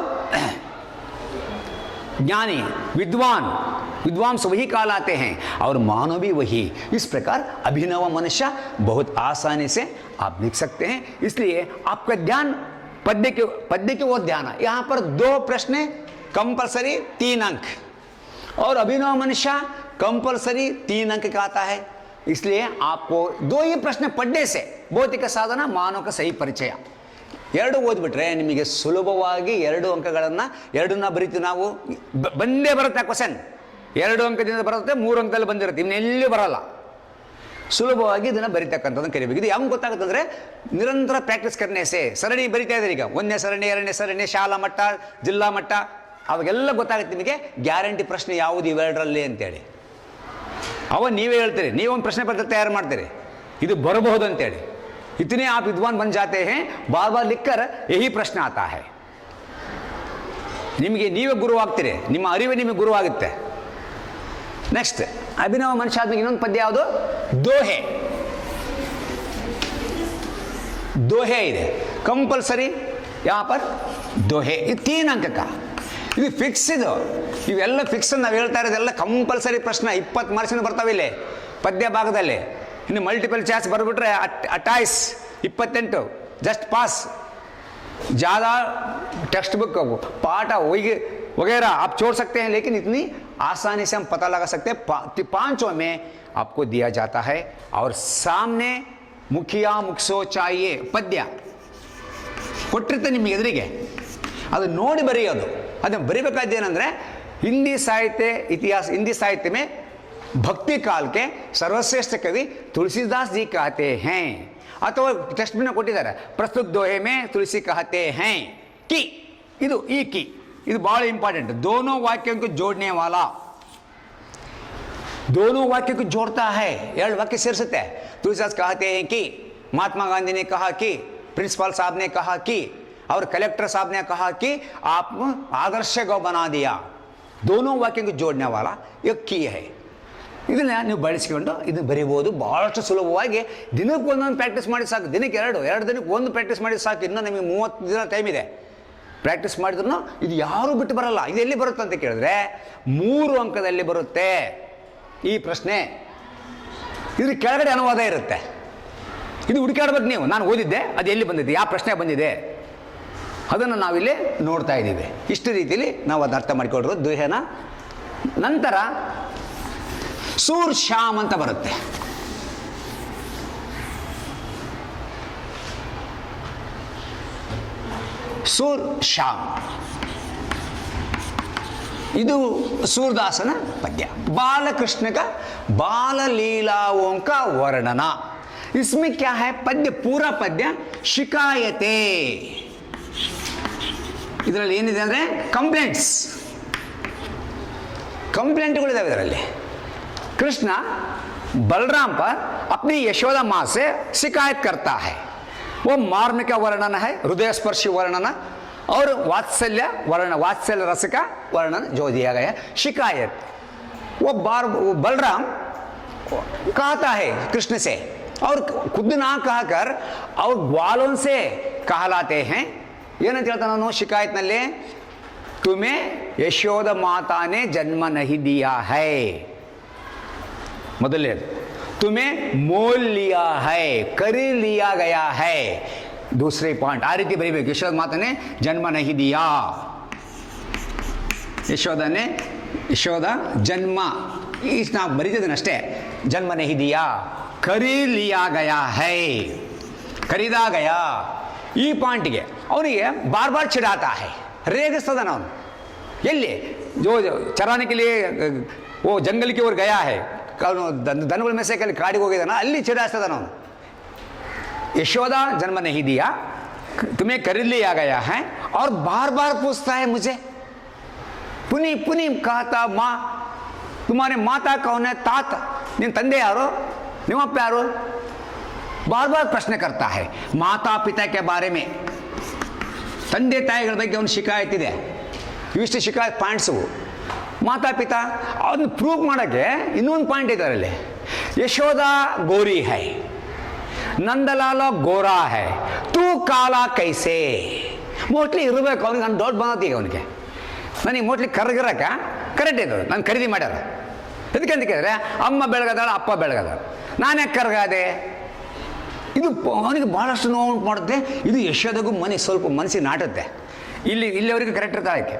ज्ञानी, विद्वान, विद्वांस वही कहलाते हैं और मानव भी वही। इस प्रकार अभिनव मनुष्य बहुत आसानी से आप लिख सकते हैं। इसलिए आपका ध्यान पद्य के वो ध्यान है। यहाँ पर 2 प्रश्न कंपलसरी 3 अंक, और अभिनव मनुष्य कंपलसरी 3 अंक का आता है। इसलिए आपको 2 ही प्रश्न पढ़ने से ಭೌತಿಕ ಸಾಧನ ಮಾನವಕ ಸಹಿ ಪರಿಚಯ 2 ಓದ್ಬಿಟ್ರೆ ನಿಮಗೆ ಸುಲಭವಾಗಿ 2 ಅಂಕಗಳನ್ನು ಎರಡನ್ನ ಬರೀತೀವಿ ನಾವು, ಬಂದೇ ಬರುತ್ತೆ ಕ್ವಶನ್, 2 ಅಂಕದಿಂದ ಬರುತ್ತೆ, 3 ಅಂಕದಲ್ಲಿ ಬಂದಿರುತ್ತೆ, ಇನ್ನೆಲ್ಲಿ ಬರಲ್ಲ, ಸುಲಭವಾಗಿ ಇದನ್ನು ಬರೀತಕ್ಕಂಥದ್ದನ್ನು ಕರಿಬೇಕು। ಇದು ಯಾವ ಗೊತ್ತಾಗುತ್ತೆ ಅಂದರೆ ನಿರಂತರ ಪ್ರಾಕ್ಟೀಸ್ ಕರ್ನೇಸೆ ಸರಣಿ ಬರಿತಾ ಇದ್ದಾರೆ ಈಗ, 1ನೇ ಸರಣಿ 2ನೇ ಸರಣಿ ಶಾಲಾ ಮಟ್ಟ ಜಿಲ್ಲಾ ಮಟ್ಟ ಅವಾಗೆಲ್ಲ ಗೊತ್ತಾಗುತ್ತೆ ನಿಮಗೆ ಗ್ಯಾರಂಟಿ ಪ್ರಶ್ನೆ ಯಾವುದು ಇವೆರಡರಲ್ಲಿ ಅಂತೇಳಿ। ಅವ ನೀವೇ ಹೇಳ್ತೀರಿ, ನೀವೊಂದು ಪ್ರಶ್ನೆ ಪತ್ರ ತಯಾರು ಮಾಡ್ತೀರಿ ಇದು ಬರಬಹುದು ಅಂತೇಳಿ। इतने आप विद्वान बन जाते हैं, बार बार लिखकर यही प्रश्न आता है। ನಿಮಗೆ ನೀವೇ ಗುರು ಆಗ್ತೀರಿ, ನಿಮ್ಮ ಅರಿವೇ ನಿಮಗೆ ಗುರು ಆಗುತ್ತೆ। ನೆಕ್ಸ್ಟ್ ಅಭಿನವ ಮನುಷ್ಯ ಆದ್ಮೇಲೆ ಇನ್ನೊಂದು ಪದ್ಯ ಯಾವುದು? ದೋಹೆ। ದೋಹೆ ಇದೆ ಕಂಪಲ್ಸರಿ, यहाँ पर ದೋಹೆ, ಇದು 3 अंक का, ಇದು ಫಿಕ್ಸ್, ಇವೆಲ್ಲ ಫಿಕ್ಸ್ ನಾವು ಹೇಳ್ತಾ ಇರೋದೆಲ್ಲ ಕಂಪಲ್ಸರಿ ಪ್ರಶ್ನೆ, 20 ಮಾರ್ಕ್ಸಿನ ಬರ್ತಾವೆ ಇಲ್ಲಿ ಪದ್ಯ ಭಾಗದಲ್ಲಿ। ಇನ್ನು ಮಲ್ಟಿಪಲ್ ಚಾಯ್ಸ್ ಬರೆಬಿಟ್ರೆ 28 28 जस्ट पास। ज़्यादा टेक्स्ट बुक पाठ वगैरह आप छोड़ सकते हैं, लेकिन इतनी आसानी से हम पता लगा सकते हैं। 5 में आपको दिया जाता है। और सामने मुखिया मुखसो चाहिए पद्य ಕೊಟ್ಟಿರ್ತೆ ನಿಮಗೆ ಎದುರಿಗೆ, ಅದು ನೋಡಿ ಬರೆಯೋದು। ಅದನ್ನು ಬರಿಬೇಕಾದ ಏನಂದರೆ ಹಿಂದಿ ಸಾಹಿತ್ಯ ಇತಿಹಾಸ, ಹಿಂದಿ साहित्य में भक्ति काल के सर्वश्रेष्ठ कवि तुलसीदास जी कहते हैं, अथवा टेक्स्ट में ಕೊಟ್ಟಿದ್ದಾರೆ प्रस्तुत दोहे में तुलसी कहते हैं कि, ಇದು ಈ की ಇದು बड़ा इंपॉर्टेंट, दोनों वाक्यों को जोड़ने वाला, दोनों वाक्यों को जोड़ता है। 2 वाक्य ಸೇರಿಸುತ್ತೆ। तुलसीदास कहते हैं कि, महात्मा गांधी ने कहा कि, प्रिंसिपल साहब ने कहा कि, और कलेक्टर साहब ने कहा कि, आप आदर्श को बना दिया। दोनों वाक्यों को जोड़ने वाला एक की है। ಇದನ್ನು ನೀವು ಬಳಸಿಕೊಂಡು ಇದನ್ನು ಬರೀಬೋದು ಭಾಳಷ್ಟು ಸುಲಭವಾಗಿ। ದಿನಕ್ಕೆ ಒಂದೊಂದು ಪ್ರಾಕ್ಟೀಸ್ ಮಾಡಿ ಸಾಕು, ದಿನಕ್ಕೆ 2 ದಿನಕ್ಕೆ 1 ಪ್ರಾಕ್ಟೀಸ್ ಮಾಡಿ ಸಾಕು। ಇನ್ನೂ ನಿಮಗೆ 30 ದಿನ ಟೈಮ್ ಇದೆ, ಪ್ರಾಕ್ಟೀಸ್ ಮಾಡಿದ್ರು ಇದು ಯಾರೂ ಬಿಟ್ಟು ಬರಲ್ಲ। ಇದು ಎಲ್ಲಿ ಬರುತ್ತೆ ಅಂತ ಕೇಳಿದ್ರೆ 3 ಅಂಕದಲ್ಲಿ ಬರುತ್ತೆ ಈ ಪ್ರಶ್ನೆ। ಇದ್ರ ಕೆಳಗಡೆ ಅನುವಾದ ಇರುತ್ತೆ, ಇದು ಹುಡುಕಾಡ್ಬೇಕು ನೀವು, ನಾನು ಓದಿದ್ದೆ ಅದು ಎಲ್ಲಿ ಬಂದಿದೆ, ಯಾವ ಪ್ರಶ್ನೆ ಬಂದಿದೆ ಅದನ್ನು ನಾವಿಲ್ಲಿ ನೋಡ್ತಾ ಇದ್ದೀವಿ। ಇಷ್ಟು ರೀತಿಯಲ್ಲಿ ನಾವು ಅದನ್ನ ಅರ್ಥ ಮಾಡಿಕೊಡ್ರು ದ್ವಿಹೇನ। ನಂತರ ಸೂರ್ ಶ್ಯಾಮ್ ಅಂತ ಬರುತ್ತೆ। ಸೂರ್ ಶ್ಯಾಮ್ ಇದು सूरदासನ पद्य। बालकृष्ण का बाल लीलाओं का वर्णना। इसमें क्या है, पद्य पूरा पद्य शिकायते, ಇದರಲ್ಲಿ ಏನಿದೆ ಅಂದರೆ ಕಂಪ್ಲೇಂಟ್ಗಳಿದ್ದಾವೆ ಇದರಲ್ಲಿ। कृष्ण बलराम पर अपनी यशोदा माँ से शिकायत करता है। वो मार्मिक वर्णन है, हृदय स्पर्शी वर्णन और वात्सल्य रस का वर्णन जो दिया गया। शिकायत वो बलराम कहता है कृष्ण से, और खुद ना कहकर और ग्वालों से कहलाते हैं। ಏನಂತ ಹೇಳ್ತಾನೆ ನಾನು ಶಿಕಾಯತ್ನಲ್ಲಿ, तुम्हें यशोदा माता ने जन्म नहीं दिया है, ಮೊದಲೇ तुम्हें मोल लिया है, खरीद लिया गया है। दूसरे पॉइंट आ रीति बरीಬೇಕು, यशोदा माता ने जन्म नहीं दिया, यशोदा जन्म इस ನಾವು ಬರೀತಿದ್ದೇನೆ ಅಷ್ಟೇ, जन्म नहीं दिया, खरीद लिया गया है, खरीदा गया। ಈ ಪಾಯಿಂಟ್ಗೆ ಅವನಿಗೆ ಬಾರ್ ಬಾರ್ ಚಿಡಾತಾ है, ರೇಗಿಸ್ತದ ಅವನು। ಎಲ್ಲಿ जो चराने के लिए वो जंगल की ओर गया है, दनगुल में से कल काड़ी ಹೋಗಿದಾನ, ಅಲ್ಲಿ ಚಿಡಾಸ್ತದ ಅವನು। यशोदा जन्म नहीं दिया, तुम्हें खरीद लिया गया है, और बार बार पूछता है मुझे, पुनी पुनी कहता माँ तुम्हारे माता कौन है, तात ನಿಮ್ಮ ತಂದೆ ಯಾರು, ನಿಮ್ಮಪ್ಪ ಯಾರು, बार बार प्रश्न करता है। माता पिता के बारे में ತಂದೆ ತಾಯಿಗಳ ಬಗ್ಗೆ ಅವನು ಶಿಕಾಯತ್ ಇದೆ, ಇವಿಷ್ಟು ಶಿಕಾಯತ್ ಪಾಯಿಂಟ್ಸು। ಮಾತಾ ಪಿತಾ ಅದನ್ನು ಪ್ರೂವ್ ಮಾಡೋಕ್ಕೆ ಇನ್ನೊಂದು ಪಾಯಿಂಟ್ ಇದೆ ಅದರಲ್ಲಿ, ಯಶೋದಾ ಗೋರಿ ಹೈ, ನಂದಲಾಲ ಗೋರಾ ಹೈ, ತೂ ಕಾಲಾ ಕೈಸೆ। ಮೋಸ್ಟ್ಲಿ ಇರಬೇಕು ಅವನಿಗೆ, ನಾನು ಡೌಟ್ ಬಂದತಿ ಈಗ ಅವನಿಗೆ, ನನಗೆ ಮೋಸ್ಟ್ಲಿ ಕರ್ಗಿರಕ ಕರೆಕ್ಟ್ ಇದು, ನಾನು ಖರೀದಿ ಮಾಡ್ಯಾರ. ಅದಕ್ಕೆ ಅಂತ ಕೇಳಿದ್ರೆ ಅಮ್ಮ ಬೆಳಗದಾಳ, ಅಪ್ಪ ಬೆಳಗದಾಳ, ನಾನು ಯಾಕೆ ಕರಗಾದೆ? ಇದು ಅವನಿಗೆ ಭಾಳಷ್ಟು ನೋವು ಮಾಡುತ್ತೆ. ಇದು ಯಶೋದಗೂ ಸ್ವಲ್ಪ ಮನಸ್ಸಿಗೆ ನಾಟುತ್ತೆ. ಇಲ್ಲಿವರೆಗೂ ಕರೆಕ್ಟ್ ಇರ್ತಾಳೆ.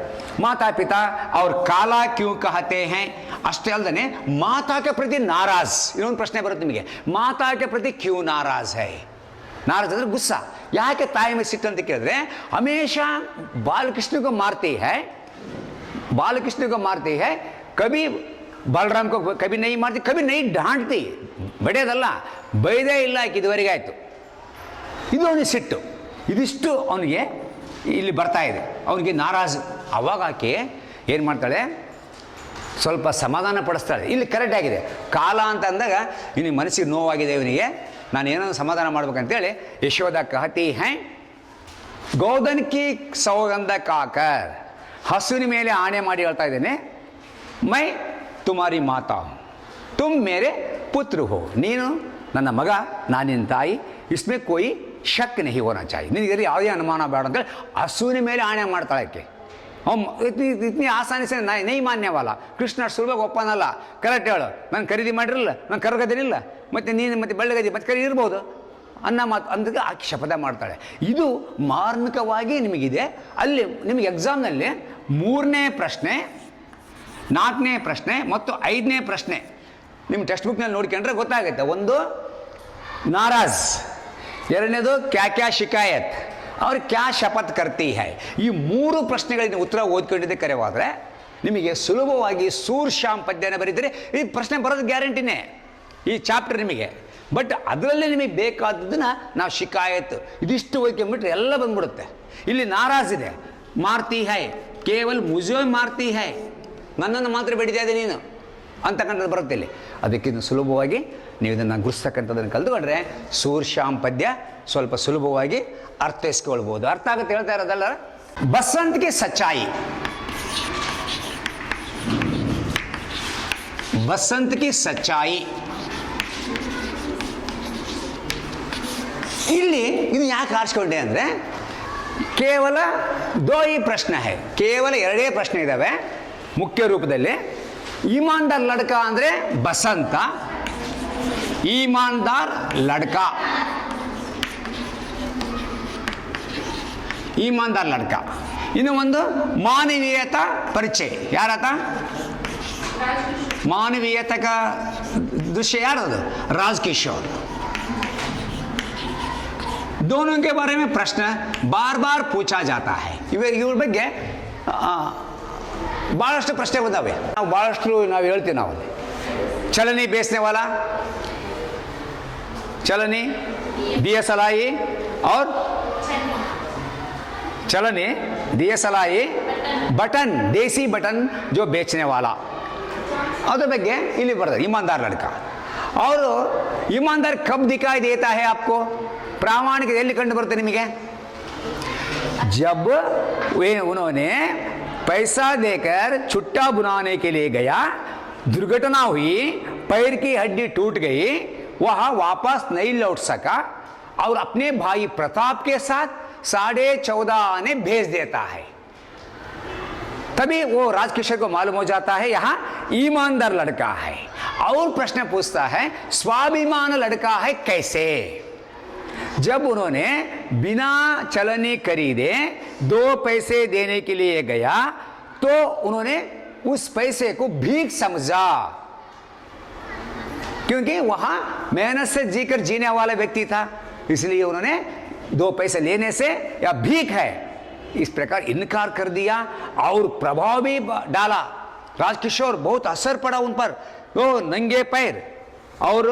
ಮಾತಾ ಪಿತಾ ಅವ್ರ ಕಾಲ ಕ್ಯೂ ಕಹತೆ ಹೇ. ಅಷ್ಟೇ ಅಲ್ಲದೆ ಮಾತಾಕ್ಕೆ ಪ್ರತಿ ನಾರಾಜ್. ಇನ್ನೊಂದು ಪ್ರಶ್ನೆ ಬರುತ್ತೆ ನಿಮಗೆ, ಮಾತಾಕ್ಕೆ ಪ್ರತಿ ಕ್ಯೂ ನಾರಾಜ್ ಹೈ. ನಾರಾಜ್ ಅಂದ್ರೆ ಗುಸ್ಸಾ. ಯಾಕೆ ತಾಯಿ ಮೇಲೆ ಸಿಟ್ಟು ಅಂತ ಕೇಳಿದ್ರೆ, ಹಮೇಶಾ ಬಾಲಕೃಷ್ಣಗೂ ಮಾರ್ತಿ ಹೈ, ಬಾಲಕೃಷ್ಣ को मारती है, कभी बलराम को कभी नहीं मारती, कभी नहीं डांटती. ಬಡಿಯೋದಲ್ಲ, ಬೈದೇ ಇಲ್ಲ ಆಕೆ ಇದುವರೆಗೆ ಆಯಿತು. ಇದು ಅವನಿಗೆ ಸಿಟ್ಟು. ಇದಿಷ್ಟು ಅವನಿಗೆ ಇಲ್ಲಿ ಬರ್ತಾ ಇದೆ, ಅವನಿಗೆ ನಾರಾಜು. ಅವಾಗ ಆಕೆ ಏನು ಮಾಡ್ತಾಳೆ, ಸ್ವಲ್ಪ ಸಮಾಧಾನ ಪಡಿಸ್ತಾಳೆ. ಇಲ್ಲಿ ಕರೆಕ್ಟ್ ಆಗಿದೆ. ಕಾಲ ಅಂತ ಅಂದಾಗ ಇವನಿಗೆ ಮನಸ್ಸಿಗೆ ನೋವಾಗಿದೆ, ಇವನಿಗೆ ನಾನು ಏನೋ ಸಮಾಧಾನ ಮಾಡ್ಬೇಕಂತೇಳಿ ಯಶೋದ ಕಹತಿ ಹೈ ಗೋಧನ್ ಕಿ ಸೌಗಂಧ ಕಾಕರ್, ಹಸುವಿನ ಮೇಲೆ ಆಣೆ ಮಾಡಿ ಹೇಳ್ತಾ ಇದ್ದೇನೆ, ಮೈ ತುಮಾರಿ ಮಾತಾ ತುಮ್ ಮೇರೆ ಪುತ್ರ ಹೋ, ನೀನು ನನ್ನ ಮಗ, ನಾನು ನಿನ್ನ ತಾಯಿ. ಇಸ್ಮೇ ಕೋಯಿ ಶಕ್ ನಹಿ ಹೋನಾ ಚಾಹಿ, ನಿನಗೆ ಯಾವುದೇ ಅನುಮಾನ ಬೇಡ ಅಂತೇಳಿ ಹಸುವಿನ ಮೇಲೆ ಆಣೆ ಮಾಡ್ತಾಳೆ ಆಕೆ. ಇತ್ನಿ ಆಸಾನಿ ಸೆ ನೈ ಮಾನ್ಯವಲ್ಲ. ಕೃಷ್ಣ ಸುಲಭವಾಗಿ ಒಪ್ಪನಲ್ಲ. ಕರೆಕ್ಟ್ ಹೇಳು, ನಾನು ಖರೀದಿ ಮಾಡಿರಲಿಲ್ಲ, ನಾನು ಕರಗದೇನಿಲ್ಲ, ಮತ್ತು ನೀನು ಮತ್ತೆ ಬೆಳ್ಳಗದಿ ಮತ್ತೆ ಕರಿ ಇರ್ಬೋದು ಅನ್ನೋ ಮಾತು ಅಂದಾಗ ಆಕೆ ಶಪಥ ಮಾಡ್ತಾಳೆ. ಇದು ಮಾರ್ಮಿಕವಾಗಿ ನಿಮಗಿದೆ. ಅಲ್ಲಿ ನಿಮಗೆ ಎಕ್ಸಾಮ್ನಲ್ಲಿ 3ನೇ ಪ್ರಶ್ನೆ, 4ನೇ ಪ್ರಶ್ನೆ ಮತ್ತು 5ನೇ ಪ್ರಶ್ನೆ ನಿಮ್ಮ ಟೆಕ್ಸ್ಟ್ ಬುಕ್ನಲ್ಲಿ ನೋಡ್ಕೊಂಡ್ರೆ ಗೊತ್ತಾಗುತ್ತೆ. ಒಂದು ನಾರಾಜ್, ಎರಡನೇದು ಕ್ಯಾ ಕ್ಯಾ ಶಿಕಾಯತ್, ಅವ್ರು ಕ್ಯಾ ಶಪಥ್ ಕರ್ತಿ ಹೈ. ಈ 3 ಪ್ರಶ್ನೆಗಳಿಗೆ ಉತ್ತರ ಓದ್ಕೊಂಡಿದ್ದೆ ಕರೆವಾದರೆ ನಿಮಗೆ ಸುಲಭವಾಗಿ ಸೂರ್ ಶ್ಯಾಮ್ ಪದ್ಯನ ಬರೀತಾರೆ. ಈ ಪ್ರಶ್ನೆ ಬರೋದು ಗ್ಯಾರಂಟಿನೇ ಈ ಚಾಪ್ಟರ್ ನಿಮಗೆ. ಬಟ್ ಅದರಲ್ಲಿ ನಿಮಗೆ ಬೇಕಾದದನ್ನು ನಾವು ಶಿಕಾಯತ್ ಇದಿಷ್ಟು ಓದ್ಕೊಂಡ್ಬಿಟ್ರೆ ಎಲ್ಲ ಬಂದ್ಬಿಡುತ್ತೆ. ಇಲ್ಲಿ ನಾರಾಜ್ ಇದೆ, ಮಾರ್ತಿ ಹೈ, ಕೇವಲ್ ಮುಜೋ ಮಾರ್ತಿ ಹೈ, ನನ್ನನ್ನು ಮಾತ್ರ ಬೆಡಿತಾ ಇದೆ ನೀನು ಅಂತಕ್ಕಂಥದ್ದು ಬರುತ್ತೆ ಇಲ್ಲಿ. ಅದಕ್ಕಿಂತ ಸುಲಭವಾಗಿ ನೀವು ಇದನ್ನು ಗುರುಸ್ತಕ್ಕಂಥದ್ದನ್ನು ಕಲ್ತ್ಕೊಂಡ್ರೆ ಸೂರ್ ಶ್ಯಾಮ್ ಪದ್ಯ ಸ್ವಲ್ಪ ಸುಲಭವಾಗಿ ಅರ್ಥೈಸ್ಕೊಳ್ಬೋದು. ಅರ್ಥ ಆಗುತ್ತೆ ಹೇಳ್ತಾ ಇರೋದಲ್ಲ. ಬಸಂತ್ಗೆ ಸಚ್ಚಾಯಿ, बसंत की सच्चाई. ಇಲ್ಲಿ ಇದು ಯಾಕೆ ಆರಿಸ್ಕೊಂಡೆ ಅಂದರೆ ಕೇವಲ ದೋಯಿ ಪ್ರಶ್ನೆ ಹೈ, ಕೇವಲ 2 ಪ್ರಶ್ನೆ ಇದ್ದಾವೆ ಮುಖ್ಯ ರೂಪದಲ್ಲಿ. ಈಮಾನ್ದಾರ್ ಲಡ್ಕ ಅಂದರೆ ಬಸಂತ, ಈಮಾನ್ದಾರ್ ಲಡ್ಕ, ಈಮಾನ್ದಾರ್ ಲಡ್ಕ. ಇನ್ನು ಒಂದು ಮಾನವೀಯತಾ ಪರಿಚಯ. ಯಾರಾತ? मानवीयता का दृश्य यार राजकिशोर. दोनों के बारे में प्रश्न बार बार पूछा जाता है. ಇವ್ರ ಬಗ್ಗೆ ಭಾಳಷ್ಟು ಪ್ರಶ್ನೆ ಬಂದಾವೆ. ನಾವು ಭಾಳಷ್ಟು ನಾವು ಹೇಳ್ತೀವಿ. ನಾವು ಚಲನಿ बेचने वाला, चलनी दिए सलाई और चलनी दिए सलाई, बटन देसी बटन जो बेचने वाला, अदर ಬಗ್ಗೆ ಇಲ್ಲಿ ಬರ್ತದೆ ईमानदार लड़का. और ईमानदार कब दिखाई देता है आपको? प्रामाणिक ಎಲ್ಲಿ ಕಂಡು ಬರುತ್ತೆ ನಿಮಗೆ? जब उन्होंने पैसा देकर छुट्टा बुनाने के लिए गया, दुर्घटना हुई, पैर की हड्डी टूट गई, वह वापस नहीं लौट सका और अपने भाई प्रताप के साथ 14.5 आने भेज देता है. तभी वो राजकिशोर को मालूम हो जाता है यहाँ ईमानदार लड़का है. और प्रश्न पूछता है स्वाभिमान लड़का है कैसे? जब उन्होंने बिना चलनी खरीदे 2 पैसे देने के लिए गया तो उन्होंने उस पैसे को भीख समझा, क्योंकि वहां मेहनत से जीकर जीने वाला व्यक्ति था, इसलिए उन्होंने 2 पैसे लेने से या भीख है इस प्रकार इनकार कर दिया और प्रभाव भी डाला. राजकिशोर बहुत असर पड़ा उन पर. वो नंगे पैर और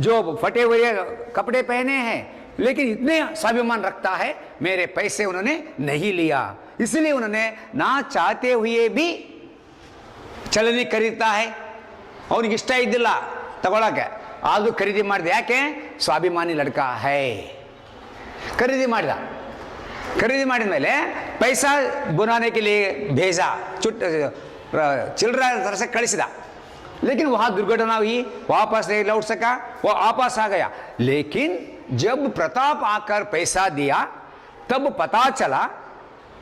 जो फटे हुए कपड़े पहने हैं, लेकिन इतने स्वाभिमान रखता है, मेरे पैसे उन्होंने नहीं लिया, इसलिए उन्होंने ना चाहते हुए भी चलनी खरीदता है. ಅವನಿಗೆ ಇಷ್ಟ ಇದ್ದಿಲ್ಲ ತಗೊಳಕ್ಕೆ, ಆದರೂ ಖರೀದಿ ಮಾಡಿದೆ. ಯಾಕೆ? ಸ್ವಾಭಿಮಾನಿ ಲಡ್ಕ ಹೈ. ಖರೀದಿ ಮಾಡಿದ. खरीदी ಮಾಡಿದ ಮೇಲೆ पैसा बुनाने के लिए भेजा, चिल्लरा तरह से कಳಿಸಿದ. लेकिन वहाँ दुर्घटना हुई, वापस नहीं लौट सका, वो वापस आ गया. लेकिन जब प्रताप आकर पैसा दिया तब पता चला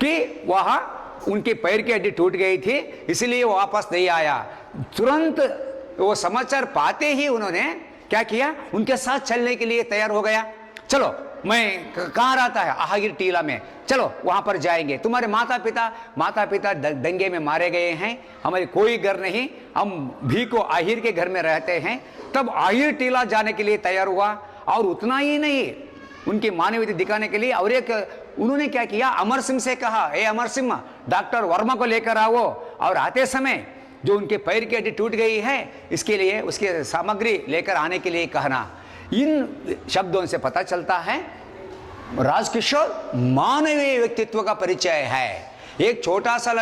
कि वह उनके पैर की हड्डी टूट गई थी, इसलिए वो वापस नहीं आया। तुरंत वो समाचार पाते ही उन्होंने क्या किया, उनके साथ चलने के लिए तैयार हो गया। चलो मैं कहाँ रहता है, आहिर टीला में, चलो वहां पर जाएंगे। तुम्हारे माता पिता दंगे में मारे गए हैं, हमारे कोई घर नहीं, हम भी को आहिर के घर में रहते हैं। तब आहिर टीला जाने के लिए तैयार हुआ। और उतना ही नहीं, उनकी मानवीयता दिखाने के लिए और एक उन्होंने क्या किया, अमर सिंह से कहा, ए अमर सिंह, डॉक्टर वर्मा को लेकर आओ, और आते समय जो उनके पैर की हड्डी टूट गई है इसके लिए उसकी सामग्री लेकर आने के लिए कहना। इन शब्दों से पता चलता है राजकिशोर मानवीय व्यक्तित्व का परिचय है। एक छोटा सा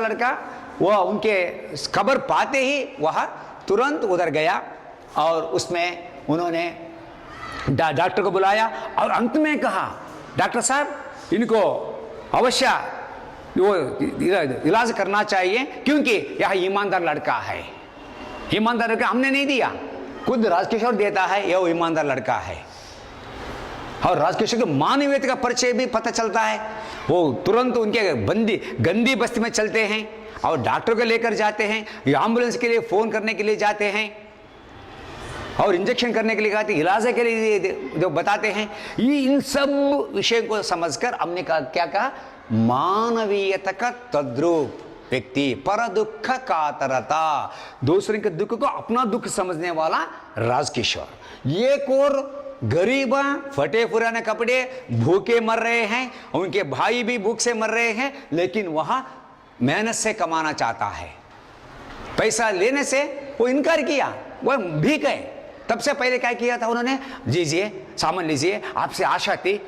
लड़का वह उनके खबर पाते ही वह तुरंत उधर गया और उसमें उन्होंने डॉक्टर को बुलाया और अंत में कहा, डॉक्टर साहब इनको अवश्य वो इलाज करना चाहिए, क्योंकि यह ईमानदार लड़का है। ईमानदार लड़का हमने नहीं दिया, खुद राजकिशोर देता है, यह ईमानदार लड़का है। और राजकिशोर के मानवीयता का परिचय भी पता चलता है। वो तुरंत उनके गंदी बस्ती में चलते हैं और डॉक्टर को लेकर जाते हैं, एम्बुलेंस के लिए फोन करने के लिए जाते हैं और इंजेक्शन करने के लिए कहते हैं, इलाज के लिए जो बताते हैं। ये इन सब विषयों को समझकर हमने क्या कहा, मानवीयता का तद्रूप व्यक्ति, पर दुख कातरता, दूसरे के दुख को अपना दुख समझने वाला राजकिशोर। एक और गरीब फटे पुराने कपड़े, भूखे मर रहे हैं, उनके भाई भी भूख से मर रहे हैं, लेकिन वह मेहनत से कमाना चाहता है। पैसा लेने से वो इनकार किया, वह भीख है। तब से पहले क्या किया था उन्होंने, लीजिए सामान लीजिए, आपसे आशा थी,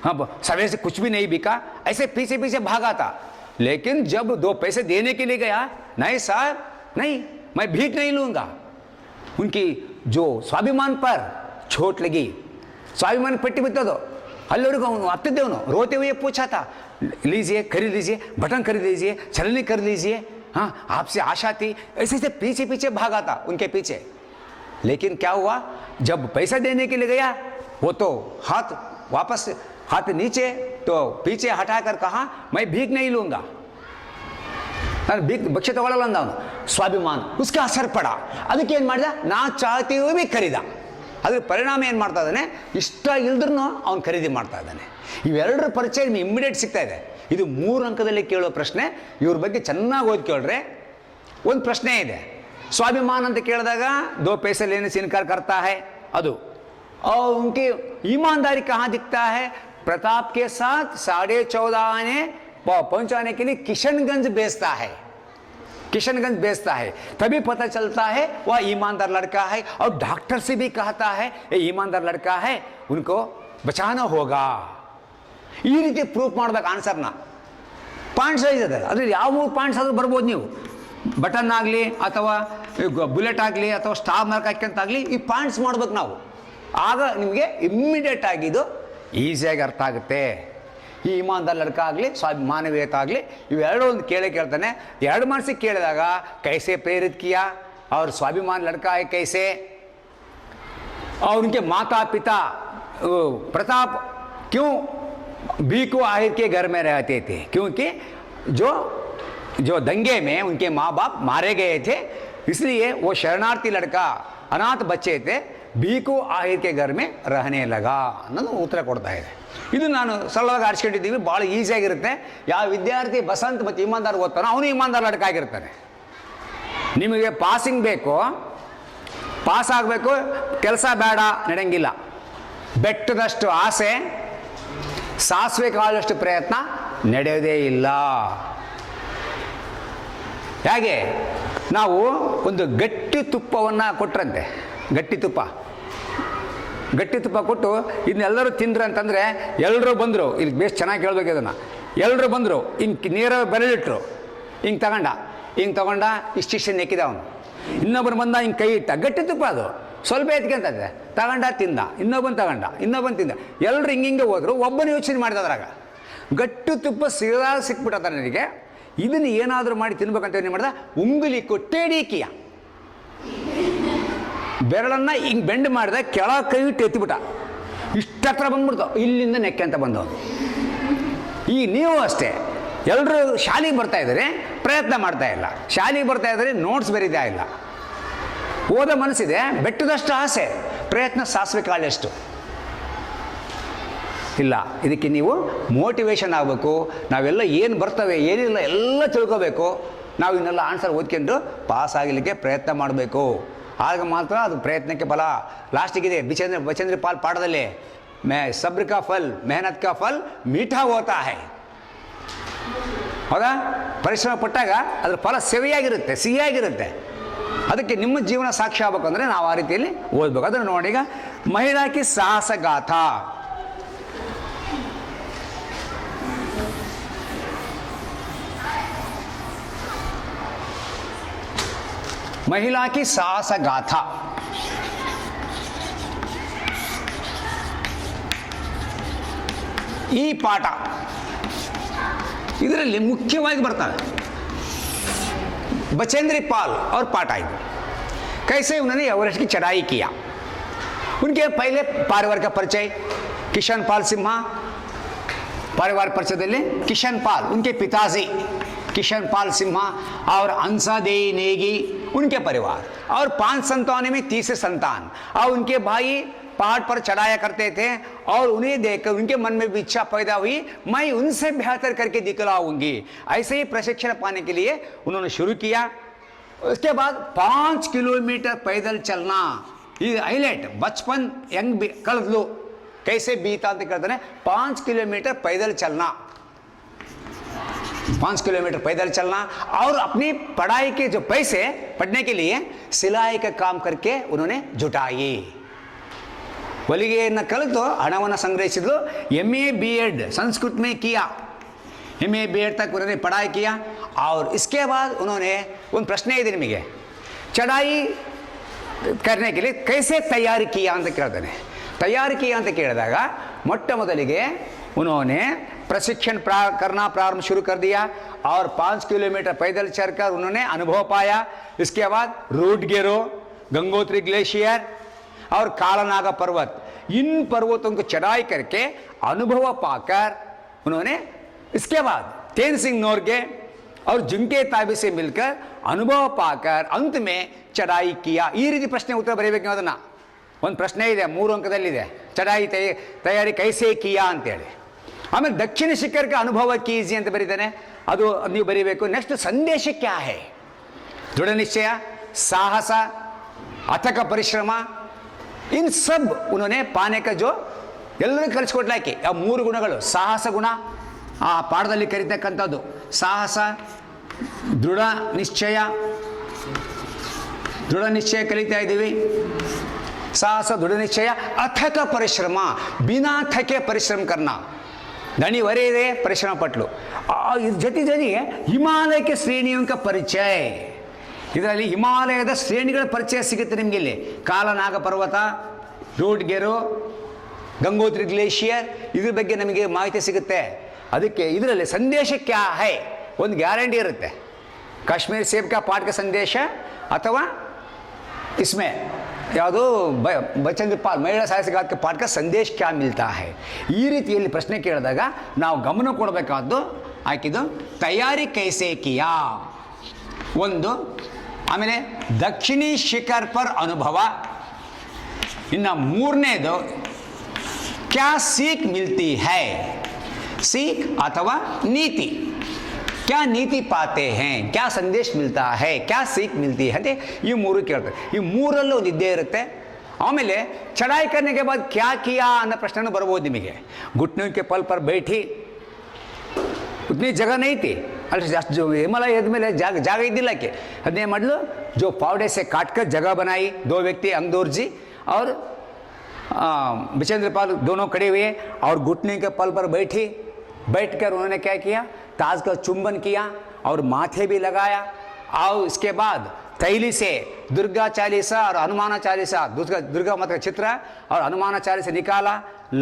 हाँ सवेरे से कुछ भी नहीं बिका, ऐसे पीछे पीछे भागा था। लेकिन जब 2 पैसे देने के लिए गया, नहीं साहब नहीं, मैं भीख नहीं लूंगा। उनकी जो स्वाभिमान पर चोट लगी, स्वाभिमान पेटी बिता दो, अल्लूरिको आते रोते हुए पूछा था, लीजिए खरीद लीजिए, बटन खरीद लीजिए, छलनी कर लीजिए, हाँ आपसे आशा थी, ऐसे से पीछे पीछे भागा था उनके पीछे। लेकिन क्या हुआ, जब पैसा देने के लिए गया, वो तो हाथ नीचे तो पीछे हटाकर कहा, मैं भीख नहीं लूंगा, ಭಿಕ್ಷೆ ತಗೊಳ್ಳಲ್ಲ ಅವನು, ಸ್ವಾಭಿಮಾನ उसका असर पड़ा। ಅದಕ್ಕೆ ಏನು ಮಾಡಿದ, ನಾ ಚಾಹತೀವಿ भी ಖರೀದ। ಅದ್ರ ಪರಿಣಾಮ ಏನು ಮಾಡ್ತಾ ಇದ್ದಾನೆ, ಇಷ್ಟ ಇಲ್ದ್ರೂ ಅವನು ಖರೀದಿ ಮಾಡ್ತಾ ಇದ್ದಾನೆ। ಇವೆರಡರ ಪರಿಚಯ ನಿಮ್ಗೆ ಇಮ್ಮಿಡಿಯೇಟ್ ಸಿಗ್ತಾ ಇದೆ। ಇದು 3 ಅಂಕದಲ್ಲಿ ಕೇಳೋ ಪ್ರಶ್ನೆ, ಇವ್ರ ಬಗ್ಗೆ ಚೆನ್ನಾಗಿ ಓದ್ಕೊಳ್ರೆ। ಒಂದು ಪ್ರಶ್ನೆ ಇದೆ, स्वाभिमान ಅಂತ ಕೇಳಿದಾಗ 2 पैसे लेने से इनकार करता है ಅದು, और उनकी ईमानदारी कहाँ दिखता है, प्रताप के साथ 14.5 आने पहुंचाने के लिए किशनगंज बेचता है, तभी पता चलता है वह ईमानदार लड़का है। और डॉक्टर से भी कहता है ये ईमानदार लड़का है, उनको बचाना होगा। ಈ ರೀತಿ ಪ್ರೂಫ್ ಮಾಡಬೇಕು ಆನ್ಸರ್ನ। ಪಾಯಿಂಟ್ಸ್ ಇದೆ, ಅದ್ರಲ್ಲಿ ಯಾವ 3 ಪಾಯಿಂಟ್ಸ್ ಆದರೂ ಬರ್ಬೋದು ನೀವು, ಬಟನ್ ಆಗಲಿ ಅಥವಾ ಬುಲೆಟ್ ಆಗಲಿ ಅಥವಾ ಸ್ಟಾರ್ ಮಾರ್ಕ್ ಹಾಕ್ಯಂತಾಗಲಿ, ಈ ಪಾಯಿಂಟ್ಸ್ ಮಾಡ್ಬೇಕು ನಾವು, ಆಗ ನಿಮಗೆ ಇಮ್ಮಿಡಿಯೇಟ್ ಆಗಿದ್ದು ಈಸಿಯಾಗಿ ಅರ್ಥ ಆಗುತ್ತೆ। ಈ ಇಮಾನ್ದಾರ್ ಲಡ್ಕ ಆಗಲಿ ಮಾನವೀಯತೆ ಆಗಲಿ ಇವೆರಡು ಒಂದು ಕೇಳ್ತಾನೆ। 2 ಮನಸ್ಸಿಗೆ ಕೇಳಿದಾಗ ಕೈಸೆ ಪ್ರೇರಿत किया और स्वाभिमान लड़का है कैसे, और उनके माता पिता प्रताप क्यों बीको आहिर के घर में रहते थे, क्योंकि जो दंगे में उनके माँ बाप मारे गए थे, इसलिए वो शरणार्थी लड़का अनाथ बच्चे थे, बीको आहिर के घर में रहने लगा ಅನ್ನೋದು ಉತ್ತರ ಕೊಡ್ತಾ ಇದೆ। ಇದು ನಾನು ಸರಳವಾಗಿ ಆರಿಸ್ಕೊಂಡಿದ್ದೀವಿ, ಭಾಳ ಈಸಿಯಾಗಿರುತ್ತೆ। ಯಾವ ವಿದ್ಯಾರ್ಥಿ ಬಸಂತ್ ಮತ್ತು ಇಮಾನ್ದಾರ್ ಓದ್ತಾನೋ ಅವನು ಇಮಾನ್ದಾರ್ ಲಡ್ಕ ಆಗಿರ್ತಾನೆ। ನಿಮಗೆ ಪಾಸಿಂಗ್ ಬೇಕು, ಪಾಸ್ ಆಗಬೇಕು, ಕೆಲಸ ಬೇಡ ನಡೆಯಂಗಿಲ್ಲ। ಬೆಟ್ಟದಷ್ಟು ಆಸೆ, ಸಾಸಿವೆ ಕಾಳಷ್ಟು ಪ್ರಯತ್ನ ನಡೆಯೋದೇ ಇಲ್ಲ। ಹೇಗೆ ನಾವು ಒಂದು ಗಟ್ಟಿ ತುಪ್ಪವನ್ನು ಕೊಟ್ರಂತೆ, ಗಟ್ಟಿ ತುಪ್ಪ ಕೊಟ್ಟು ಇದನ್ನೆಲ್ಲರೂ ತಿಂದ್ರು ಅಂತಂದರೆ, ಎಲ್ಲರೂ ಬಂದರು, ಇಲ್ಲಿ ಬೇಸ್ ಚೆನ್ನಾಗಿ ಕೇಳಬೇಕು ಇದನ್ನು, ಎಲ್ಲರೂ ಬಂದರು, ಹಿಂಗೆ ನೀರ ಬೆರಳಿಟ್ರು, ಹಿಂಗೆ ತಗೊಂಡ ಇಷ್ಟಿಷ್ಟು ನೆಕ್ಕಿದ ಅವನು, ಇನ್ನೊಬ್ಬರು ಬಂದ ಹಿಂಗೆ ಕೈ ಇಟ್ಟ, ಗಟ್ಟಿ ತುಪ್ಪ ಅದು ಸ್ವಲ್ಪ ಎತ್ಕೊಂತದೆ, ತಗೊಂಡ ತಿಂದ, ಇನ್ನೊಬ್ಬನು ತಿಂದ, ಎಲ್ಲರೂ ಹಿಂಗೆ ಹೋದ್ರು, ಒಬ್ಬನು ಯೋಚನೆ ಮಾಡಿದ ಅದ್ರಾಗ ಗಟ್ಟಿ ತುಪ್ಪ ಸಿಕ್ಬಿಟ್ಟದ ನನಗೆ, ಇದನ್ನು ಏನಾದರೂ ಮಾಡಿ ತಿನ್ಬೇಕಂತ ಏನು ಮಾಡ್ದ, ಉಂಗುಲಿ ಕೊಟ್ಟೇಡಿಕಿಯ ಬೆರಳನ್ನು ಹಿಂಗೆ ಬೆಂಡ್ ಮಾಡಿದ, ಕೆಳ ಕೈ ಇಟ್ಟು ಎತ್ತಿಬಿಟ್ಟ, ಇಷ್ಟತ್ರ ಬಂದ್ಬಿಡ್ತು, ಇಲ್ಲಿಂದ ನೆಕ್ಕೆ ಅಂತ ಬಂದವನು। ಈಗ ನೀವು ಅಷ್ಟೇ ಎಲ್ಲರೂ ಶಾಲೆಗೆ ಬರ್ತಾ ಇದ್ದಾರೆ, ಪ್ರಯತ್ನ ಮಾಡ್ತಾ ಇಲ್ಲ. ಶಾಲೆಗೆ ಬರ್ತಾ ಇದ್ದಾರೆ, ನೋಟ್ಸ್ ಬರೀತಾ ಇಲ್ಲ. ಓದೋ ಮನಸ್ಸಿದೆ, ಬೆಟ್ಟದಷ್ಟು ಆಸೆ, ಪ್ರಯತ್ನ ಸಾಸಿವೆ ಕಾಳಷ್ಟು ಇಲ್ಲ. ಇದಕ್ಕೆ ನೀವು ಮೋಟಿವೇಶನ್ ಆಗಬೇಕು. ನಾವೆಲ್ಲ ಏನು ಬರ್ತವೆ ಏನಿಲ್ಲ ಎಲ್ಲ ತಿಳ್ಕೋಬೇಕು. ನಾವು ಇನ್ನೆಲ್ಲ ಆನ್ಸರ್ ಓದ್ಕೊಂಡು ಪಾಸ್ ಆಗಲಿಕ್ಕೆ ಪ್ರಯತ್ನ ಮಾಡಬೇಕು. ಆಗ ಮಾತ್ರ ಅದು ಪ್ರಯತ್ನಕ್ಕೆ ಫಲ. ಲಾಸ್ಟಿಗಿದೆ ಬಚೇಂದ್ರ ಪಾಲ್ ಪಾಠದಲ್ಲಿ, ಸಬ್ರ್ ಕಾ ಫಲ್ ಮೆಹನತ್ ಕಾ ಫಲ್ ಮೀಠಾ ಹೋತಾ ಹೈ. ಹೌದಾ? ಪರಿಶ್ರಮ ಪಟ್ಟಾಗ ಅದರ ಫಲ ಸವಿಯಾಗಿರುತ್ತೆ, ಸಿಹಿಯಾಗಿರುತ್ತೆ. ಅದಕ್ಕೆ ನಿಮ್ಮ ಜೀವನ ಸಾಕ್ಷಿ ಆಗಬೇಕು ಅಂದರೆ ನಾವು ಆ ರೀತಿಯಲ್ಲಿ ಓದಬೇಕು. ಅದನ್ನು ನೋಡಿ. ಈಗ ಮಹಿಳಾ ಕಿ ಸಾಹಸ ಗಾಥಾ. ಮಹಿಳಾ ಕಿ ಸಾಹಸ ಗಾಥಾ. ಈ ಪಾಠ ಇದರಲ್ಲಿ ಮುಖ್ಯವಾಗಿ ಬರ್ತಾರೆ बचेंद्र पाल और पाठ आई। कैसे उन्होंने एवरेस्ट की चढ़ाई किया। उनके पहले पारिवार का परिचय, किशन पाल सिम्हा परिवार परिचय किशन पाल, उनके पिताजी किशन पाल सिम्हा और अंसा देई नेगी उनके परिवार, और 5 संतानों में तीसरे संतान, और उनके भाई पहाड़ पर चढ़ाया करते थे, और उन्हें देखकर उनके मन में भी इच्छा पैदा हुई, मैं उनसे बेहतर करके दिखलाऊंगी। ऐसे ही प्रशिक्षण पाने के लिए उन्होंने शुरू किया। उसके बाद 5 किलोमीटर पैदल चलना, ये हाईलाइट बचपन यंग कल लो कैसे बीता करते हैं। 5 किलोमीटर पैदल चलना, 5 किलोमीटर पैदल चलना, और अपनी पढ़ाई के जो पैसे पढ़ने के लिए सिलाई का काम करके उन्होंने जुटाई। ಹೊಲಿಗೆಯನ್ನು ಕಲಿತು ಹಣವನ್ನು ಸಂಗ್ರಹಿಸಿದ್ರು। MA BEd संस्कृत में किया, MA BEd तक उन्होंने पढ़ाई किया। और इसके बाद उन्होंने ಒಂದು ಪ್ರಶ್ನೆ ಇದೆ ನಿಮಗೆ, ಚढ़ाई करने के लिए कैसे तैयारी किया ಅಂತ ಕೇಳ್ತಾನೆ। तैयारी किया ಅಂತ ಕೇಳಿದಾಗ ಮೊಟ್ಟ ಮೊದಲಿಗೆ उन्होंने प्रशिक्षण करना प्रारंभ शुरू कर दिया, और 5 किलोमीटर पैदल चलकर उन्होंने अनुभव पाया। इसके बाद रूटगेरो, गंगोत्री ग्लेशियर और कालानागा पर्वत, इन पर्वतों को चढ़ाई करके अनुभव पाकर उन्होंने इसके बाद तेन सिंह नोरगे और जुंके ताबी से मिलकर अनुभव पाकर अंत में चढ़ाई किया। ಈ ರೀತಿ ಪ್ರಶ್ನೆ ಉತ್ತರ ಬರೀಬೇಕು ಅದನ್ನು। ಒಂದು ಪ್ರಶ್ನೆ ಇದೆ 3 ಅಂಕದಲ್ಲಿದೆ, ಚढ़ाई ತಯಾರಿ ಕೈಸೆ ಕಿಯಾ ಅಂತೇಳಿ। ಆಮೇಲೆ ದಕ್ಷಿಣ ಶಿಖರಕ್ಕೆ ಅನುಭವ ಕೀಜಿ ಅಂತ ಬರೀತಾನೆ, ಅದು ನೀವು ಬರೀಬೇಕು। ನೆಕ್ಸ್ಟ್ ಸಂದೇಶ ಕ್ಯಾ ಹೈ, ದೃಢ ನಿಶ್ಚಯ, ಸಾಹಸ, ಅಥಕ ಪರಿಶ್ರಮ, इन सब उन्होंने पाने का जो ಎಲ್ಲರಿಗೂ ಕಲಿಸ್ಕೊಡ್ಲಾಕಿ ಆ 3 ಗುಣಗಳು। ಸಾಹಸ ಗುಣ ಆ ಪಾಠದಲ್ಲಿ ಕರೀತಕ್ಕಂಥದ್ದು, ಸಾಹಸ, ದೃಢ ನಿಶ್ಚಯ ಕಲಿತಾ ಇದ್ದೀವಿ। ಸಾಹಸ, ದೃಢ ನಿಶ್ಚಯ, ಅಥಕ ಪರಿಶ್ರಮ, ಬಿನಾ ಥಕೆ ಪರಿಶ್ರಮ ಕರ್ನ, ದಣಿವರೆಯದೆ ಪರಿಶ್ರಮ ಪಟ್ಲು। ಜೊತೆಗೆ ಹಿಮಾಲಯಕ್ಕೆ ಶ್ರೇಣಿಯಂಕ ಪರಿಚಯ, ಇದರಲ್ಲಿ ಹಿಮಾಲಯದ ಶ್ರೇಣಿಗಳ ಪರಿಚಯ ಸಿಗುತ್ತೆ ನಿಮಗೆ ಇಲ್ಲಿ। ಕಾಲನಾಗ ಪರ್ವತ, ರೂಟ್ಗೆರೋ, ಗಂಗೋತ್ರಿ ಗ್ಲೇಷಿಯರ್, ಇದ್ರ ಬಗ್ಗೆ ನಮಗೆ ಮಾಹಿತಿ ಸಿಗುತ್ತೆ। ಅದಕ್ಕೆ ಇದರಲ್ಲಿ ಸಂದೇಶ ಕ್ಯಾ ಹೈ ಒಂದು ಗ್ಯಾರಂಟಿ ಇರುತ್ತೆ। ಕಾಶ್ಮೀರ್ ಸೇಬ್ ಕಾ ಪಾಠ ಕ ಸಂದೇಶ ಅಥವಾ ಇಸ್ಮೆ ಯಾವುದು ಬಚೇಂದ್ರ ಪಾಲ್ ಮಹಿಳಾ ಸಾಹಸಗಾಥ ಪಾಠ ಕ ಸಂದೇಶ ಕ್ಯಾ ಮಿಲ್ತಾ ಹೈ, ಈ ರೀತಿಯಲ್ಲಿ ಪ್ರಶ್ನೆ ಕೇಳಿದಾಗ ನಾವು ಗಮನ ಕೊಡಬೇಕಾದ್ದು ಹಾಕಿದ್ದು ತಯಾರಿ ಕೈಸೆ ಕಿಯಾ ಒಂದು, ಆಮೇಲೆ ದಕ್ಷಿಣಿ ಶಿಖರ್ ಪರ್ ಅನುಭವ, ಇನ್ನು 3ನೇದು ಕ್ಯಾ ಸೀಖ್ ಮಿಲ್ತಿ ಹೈ, सीख अथवा नीति, क्या नीति पाते हैं, क्या संदेश मिलता है, क्या सीख मिलती है ಅಂತ ಈ 3 ಕೇಳ್ತಾರೆ। ಈ 3ರಲ್ಲೂ ಒಂದು ಇದ್ದೇ ಇರುತ್ತೆ। ಆಮೇಲೆ ಚढ़ाई करने के बाद क्या किया ಅನ್ನೋ ಪ್ರಶ್ನೆನೂ ಬರ್ಬೋದು ನಿಮಗೆ। घुटनों के पल पर बैठी, उतनी जगह नहीं थी, अल्ट जो हिमालय में जाग इद्दिಲ್ಲ के ಅದನ್ನೇ ಮಾಡಲು जो फावड़े से काट कर जगह बनाई। 2 व्यक्ति अंगदोर जी और बचेंद्र पाल दोनों खड़े हुए, और घुटने के पल पर बैठकर उन्होंने क्या किया, ताज का चुंबन किया और माथे भी लगाया। और इसके बाद तैली से दुर्गा चालीसा और हनुमान चालीसा, दुर्गा माता का चित्र और हनुमान चालीसा निकाला,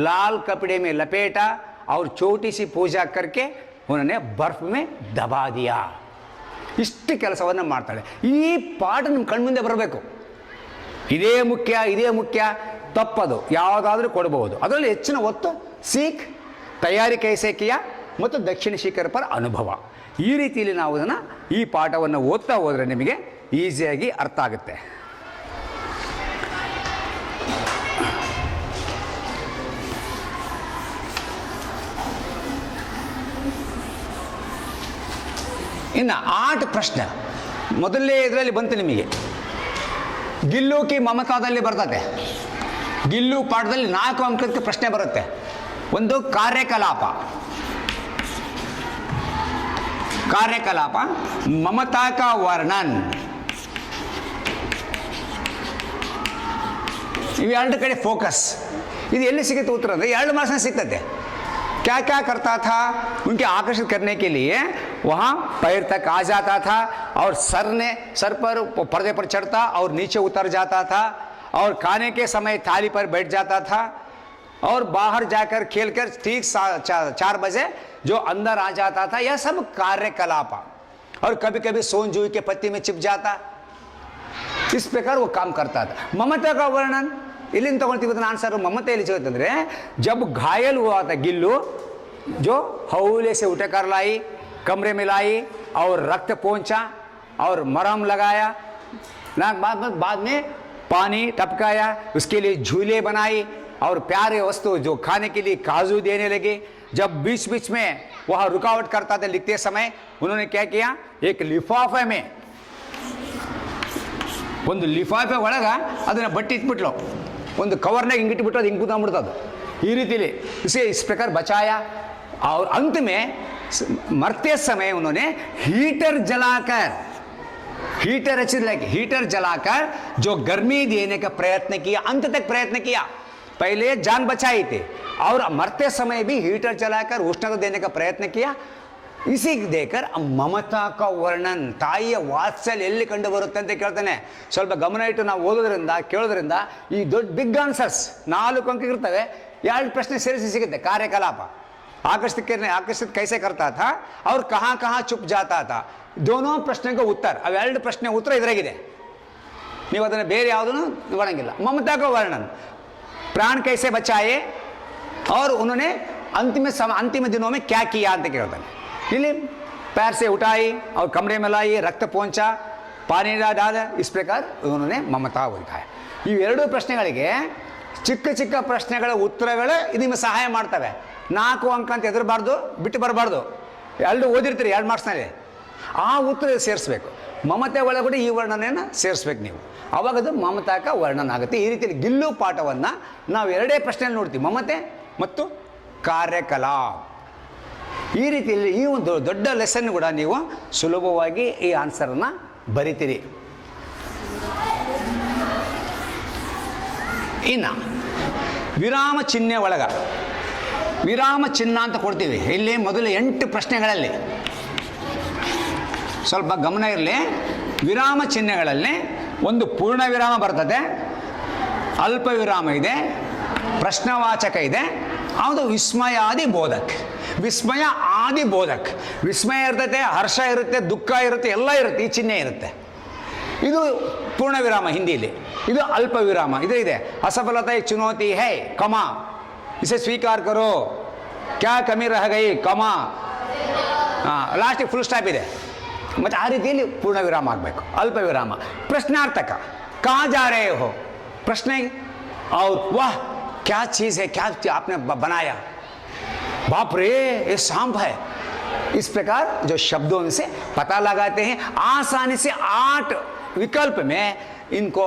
लाल कपड़े में लपेटा और छोटी सी पूजा करके उन्होंने बर्फ में दबा दिया। ಇಷ್ಟು ಕೆಲಸವನ್ನು ಮಾಡ್ತಾಳೆ। ಈ ಪಾಠ ನಿಮ್ಮ ಕಣ್ಮುಂದೆ ಬರಬೇಕು। ಇದೇ ಮುಖ್ಯ, ತಪ್ಪದು ಯಾವುದಾದ್ರೂ ಕೊಡಬಹುದು। ಅದರಲ್ಲಿ ಹೆಚ್ಚಿನ ಒತ್ತು ಸೀಖ್, ತಯಾರಿ ಕೈಸೆ ಕಿಯಾ, ಮತ್ತು ದಕ್ಷಿಣ ಶಿಖರ ಪರ ಅನುಭವ. ಈ ರೀತಿಯಲ್ಲಿ ನಾವು ಅದನ್ನು ಈ ಪಾಠವನ್ನು ಓದ್ತಾ ಹೋದರೆ ನಿಮಗೆ ಈಸಿಯಾಗಿ ಅರ್ಥ ಆಗುತ್ತೆ. ಇನ್ನು 8 ಪ್ರಶ್ನೆ ಮೊದಲನೇ ಇದರಲ್ಲಿ ಬಂತು ನಿಮಗೆ. ಗಿಲ್ಲು ಕಿ ಮಮತಾದಲ್ಲಿ ಬರ್ತದೆ. ಗಿಲ್ಲು ಪಾಠದಲ್ಲಿ 4 ಅಂಕಕ್ಕೆ ಪ್ರಶ್ನೆ ಬರುತ್ತೆ. ಒಂದು ಕಾರ್ಯಕಲಾಪ, ಮಮತಾ ಕಾ ವರ್ಣನ್. ಇವು 2 ಕಡೆ ಫೋಕಸ್. ಇದು ಎಲ್ಲಿ ಸಿಗುತ್ತೆ ಉತ್ತರ ಅಂದರೆ 2 ಮಾರ್ಕ್ಸ್ ಸಿಗ್ತದೆ. क्या क्या करता था, उनके आकर्षित करने के लिए वहाँ पैर तक आ जाता था और सर पर पर्दे पर चढ़ता और नीचे उतर जाता था और खाने के समय थाली पर बैठ जाता था और बाहर जाकर खेलकर ठीक 4 बजे जो अंदर आ जाता था. यह सब कार्यकलाप. और कभी कभी सोन जूही के पत्ती में चिप जाता. इस प्रकार वो काम करता था. ममता का वर्णन इलिन तगोಳ್ತೀವಿ ಅದನ್ನ ಆನ್ಸರ್ ममता ಎಲ್ಲಿ ಸಿಗುತ್ತೆ ಅಂದರೆ जब घायल हुआ था गिल्लू जो हौले से उठकर लाई, कमरे में लाई और रक्त पहुंचा और मरहम लगाया. बाद में पानी टपकाया, उसके लिए झूले बनाई और प्यारे वस्तु जो खाने के लिए काजू देने लगे. जब बीच बीच में वह रुकावट करता था लिखते समय, उन्होंने क्या किया, एक लिफाफे में ಒಂದು ಲಿಫಾಫೆ ಒಳಗೆ ಅದನ್ನು ಬಟ್ಟೆ ಇಟ್ಬಿಟ್ಲು, ಒಂದು ಕವರ್ನಾಗ ಹಿಂಗಿಟ್ಬಿಟ್ಟು ಅದು ಹಿಂಗೆ ಕೂತ್ಕೊಂಡ್ಬಿಡ್ತದು. ಈ ರೀತಿಲಿ इस प्रकार बचाया. और अंत में मरते समय उन्होंने हीटर जलाकर जो गर्मी देने का प्रयत्न किया, अंत तक प्रयत्न किया. पहले जान बचाई थी और मरते समय भी हीटर जलाकर उष्णता देने का प्रयत्न किया. इसी देकर ममता का वर्णन, ತಾಯಿಯ ವಾತ್ಸಲ್ಯ ಎಲ್ಲಿ ಕಂಡು ಬರುತ್ತೆ ಅಂತ ಕೇಳ್ತಾನೆ. ಸ್ವಲ್ಪ ಗಮನ ಇಟ್ಟು ನಾವು ಓದೋದ್ರಿಂದ ಕೇಳೋದ್ರಿಂದ ಈ ದೊಡ್ಡ ಬಿಗ್ ಆನ್ಸರ್ಸ್ 4 ಅಂಕ ಇರ್ತವೆ. 2 ಪ್ರಶ್ನೆ ಸೇರಿಸಿ ಸಿಗುತ್ತೆ. ಕಾರ್ಯಕಲಾಪ, आकर्षित कैसे करता था और कहाँ कहाँ चुप जाता था. दोनों प्रश्न का उत्तर, अब 2 ಪ್ರಶ್ನೆ ಉತ್ತರ ಇದರಾಗಿದೆ. ನೀವು ಅದನ್ನು ಬೇರೆ ಯಾವುದನ್ನು ನೋಡಂಗಿಲ್ಲ. ममता का वर्णन, प्राण कैसे बचाए और उन्होंने अंतिम दिनों में क्या किया ಅಂತ ಕೇಳ್ತಾನೆ. ಇಲ್ಲಿ पैर से उठाई और कमरे में लाई, रक्त पहुंचा, पानी डाला. इस प्रकार उन्होंने ममता दिखाया. ಈ 2 ಪ್ರಶ್ನೆಗಳಿಗೆ ಚಿಕ್ಕ ಚಿಕ್ಕ ಪ್ರಶ್ನೆಗಳ ಉತ್ತರಗಳು ನಿಮಗೆ ಸಹಾಯ ಮಾಡ್ತವೆ. 4 ಅಂಕ ಅಂತ ಎದುರಬಾರ್ದು, ಬಿಟ್ಟು ಬರಬಾರ್ದು. 2 ಓದಿರ್ತೀರಿ 2 ಮಾರ್ಕ್ಸ್ನಲ್ಲಿ, ಆ ಉತ್ತರ ಸೇರಿಸ್ಬೇಕು. ಮಮತೆ ಒಳಗಡೆ ಈ ವರ್ಣನೆಯನ್ನು ಸೇರಿಸ್ಬೇಕು ನೀವು. ಅವಾಗ ಅದು ಮಮತಾಕ ವರ್ಣನ ಆಗುತ್ತೆ. ಈ ರೀತಿಯಲ್ಲಿ ಗಿಲ್ಲು ಪಾಠವನ್ನು ನಾವು 2 ಪ್ರಶ್ನೆಯಲ್ಲಿ ನೋಡ್ತೀವಿ, ಮಮತೆ ಮತ್ತು ಕಾರ್ಯಕಲಾ. ಈ ರೀತಿಯಲ್ಲಿ ಈ ಒಂದು ದೊಡ್ಡ ಲೆಸನ್ ಕೂಡ ನೀವು ಸುಲಭವಾಗಿ ಈ ಆನ್ಸರನ್ನು ಬರಿತೀರಿ. ಇನ್ನು ವಿರಾಮ ಚಿಹ್ನೆ ಒಳಗೆ ವಿರಾಮ ಚಿಹ್ನ ಅಂತ ಕೊಡ್ತೀವಿ. ಇಲ್ಲಿ ಮೊದಲು 8 ಪ್ರಶ್ನೆಗಳಲ್ಲಿ ಸ್ವಲ್ಪ ಗಮನ ಇರಲಿ. ವಿರಾಮ ಚಿಹ್ನೆಗಳಲ್ಲಿ ಒಂದು ಪೂರ್ಣ ವಿರಾಮ ಬರ್ತದೆ, ಅಲ್ಪ ವಿರಾಮ ಇದೆ, ಪ್ರಶ್ನವಾಚಕ ಇದೆ, ಅದು ವಿಸ್ಮಯಾದಿ ಬೋಧಕ್. ವಿಸ್ಮಯ ಆದಿ ಬೋಧಕ್. ವಿಸ್ಮಯ ಇರ್ತೈತೆ, ಹರ್ಷ ಇರುತ್ತೆ, ದುಃಖ ಇರುತ್ತೆ, ಎಲ್ಲ ಇರುತ್ತೆ. ಈ ಚಿಹ್ನೆ ಇರುತ್ತೆ. ಇದು ಪೂರ್ಣ ವಿರಾಮ ಹಿಂದಿಯಲ್ಲಿ. ಇದು ಅಲ್ಪ ವಿರಾಮ. ಇದು ಇದೆ असफलता एक चुनौती है, कमा, इसे स्वीकार करो, क्या कमी रह गई, कमा, ಲಾಸ್ಟಿಗೆ ಫುಲ್ ಸ್ಟಾಪ್ ಇದೆ. ಮತ್ತು ಆ ರೀತಿಯಲ್ಲಿ ಪೂರ್ಣ ವಿರಾಮ ಆಗಬೇಕು. ಅಲ್ಪ ವಿರಾಮ. ಪ್ರಶ್ನಾರ್ಥಕ, कहाँ जा रहे हो, प्रश्न, और वाह क्या चीज़ है, क्या आपने बनाया, बाप रे ये सांप है. इस प्रकार जो शब्दों से पता लगाते हैं आसानी से 8 विकल्प में इनको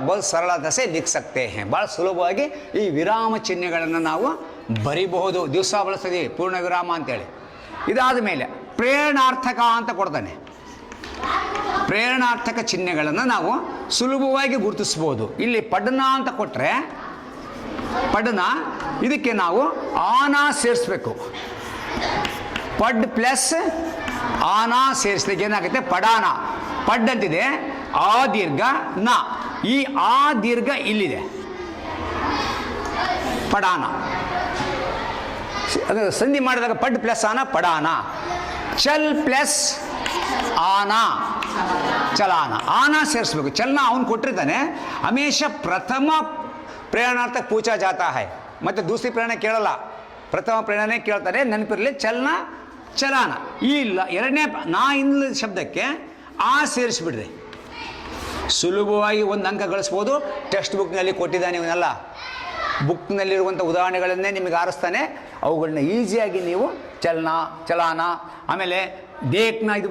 बहुत सरलता से लिख सकते हैं. ಭಾಳ ಸುಲಭವಾಗಿ ಈ ವಿರಾಮ ಚಿಹ್ನೆಗಳನ್ನು ನಾವು ಬರಿಬಹುದು. ದಿವಸ ಬಳಸ್ತೀವಿ ಪೂರ್ಣ ವಿರಾಮ ಅಂತೇಳಿ. ಇದಾದ ಮೇಲೆ ಪ್ರೇರಣಾರ್ಥಕ ಅಂತ ಕೊಡ್ತಾನೆ. ಪ್ರೇರಣಾರ್ಥಕ ಚಿಹ್ನೆಗಳನ್ನು ನಾವು ಸುಲಭವಾಗಿ ಗುರುತಿಸ್ಬೋದು. ಇಲ್ಲಿ ಪಡ್ನ ಅಂತ ಕೊಟ್ಟರೆ, ಪಡ್ನ ಇದಕ್ಕೆ ನಾವು ಆನ ಸೇರಿಸ್ಬೇಕು. ಪಡ್ ಪ್ಲಸ್ ಆನ ಸೇರಿಸಿದಾಗ ಏನಾಗುತ್ತೆ, ಪಡಾನ. ಪಡ್ ಅಂತಿದೆ, ಆ ದೀರ್ಘ ನ, ಈ ಆ ದೀರ್ಘ ಇಲ್ಲಿದೆ, ಪಡಾನ. ಅದು ಸಂಧಿ ಮಾಡಿದಾಗ ಪಡ್ ಪ್ಲಸ್ ಆನ, ಪಡಾನ. ಚಲ್ ಪ್ಲಸ್ ಆನ, ಚಲಾನ. ಆನ ಸೇರಿಸ್ಬೇಕು. ಚಲನ ಅವನು ಕೊಟ್ಟಿರ್ತಾನೆ. ಹಮೇಶ ಪ್ರಥಮ ಪ್ರೇರಣಾರ್ಥಕ ಪೂಚಾ ಜಾತಾ ಹೈ, ಮತ್ತು ದೂಸರಿ ಪ್ರೇರಣೆ ಕೇಳಲ್ಲ. ಪ್ರಥಮ ಪ್ರೇರಣೆ ಕೇಳ್ತಾರೆ, ನೆನಪಿರಲಿ ಚಲನ ಚಲಾನ. ಈ ಎರಡನೇ ನಾ ಇನ್ಲ ಶಬ್ದಕ್ಕೆ ಆ ಸೇರಿಸ್ಬಿಡ್ರಿ, ಸುಲಭವಾಗಿ ಒಂದು ಅಂಕ ಗಳಿಸ್ಬೋದು. ಟೆಕ್ಸ್ಟ್ ಬುಕ್ನಲ್ಲಿ ಕೊಟ್ಟಿದ್ದಾನೆ ಇವನ್ನೆಲ್ಲ, ಬುಕ್ನಲ್ಲಿರುವಂಥ ಉದಾಹರಣೆಗಳನ್ನೇ ನಿಮಗೆ ಆರಿಸ್ತಾನೆ. ಅವುಗಳನ್ನ ಈಸಿಯಾಗಿ ನೀವು ಚಲನ ಚಲಾನ, ಆಮೇಲೆ ದೇಖ್ನ, ಇದು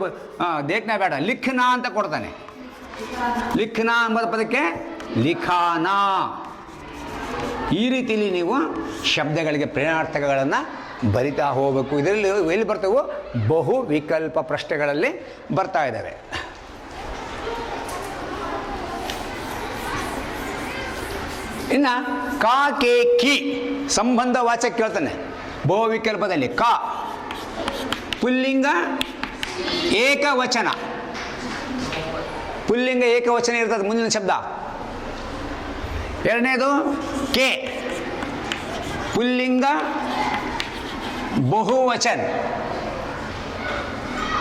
ದೇಖ್ನ ಬೇಡ, ಲಿಖ್ನ ಅಂತ ಕೊಡ್ತಾನೆ. ಲಿಖ್ನ ಎಂಬ ಪದಕ್ಕೆ ಲಿಖಾನ. ಈ ರೀತಿಯಲ್ಲಿ ನೀವು ಶಬ್ದಗಳಿಗೆ ಪ್ರೇರಣಾರ್ಥಕಗಳನ್ನು ಬರಿತಾ ಹೋಗಬೇಕು. ಇದರಲ್ಲಿ ಎಲ್ಲಿ ಬರ್ತವೆ? ಬಹು ವಿಕಲ್ಪ ಪ್ರಶ್ನೆಗಳಲ್ಲಿ ಬರ್ತಾ ಇದ್ದಾವೆ. ಇನ್ನು ಕಾ ಕೆ ಕಿ ಸಂಬಂಧ ವಾಚಕ ಕೇಳ್ತಾನೆ ಬಹುವಿಕಲ್ಪದಲ್ಲಿ. ಕಾ ಪುಲ್ಲಿಂಗ ಏಕವಚನ, ಪುಲ್ಲಿಂಗ ಏಕವಚನ ಇರ್ತದೆ ಮುಂದಿನ ಶಬ್ದ. ಎರಡನೇದು ಕೆ ಪುಲ್ಲಿಂಗ ಬಹುವಚನ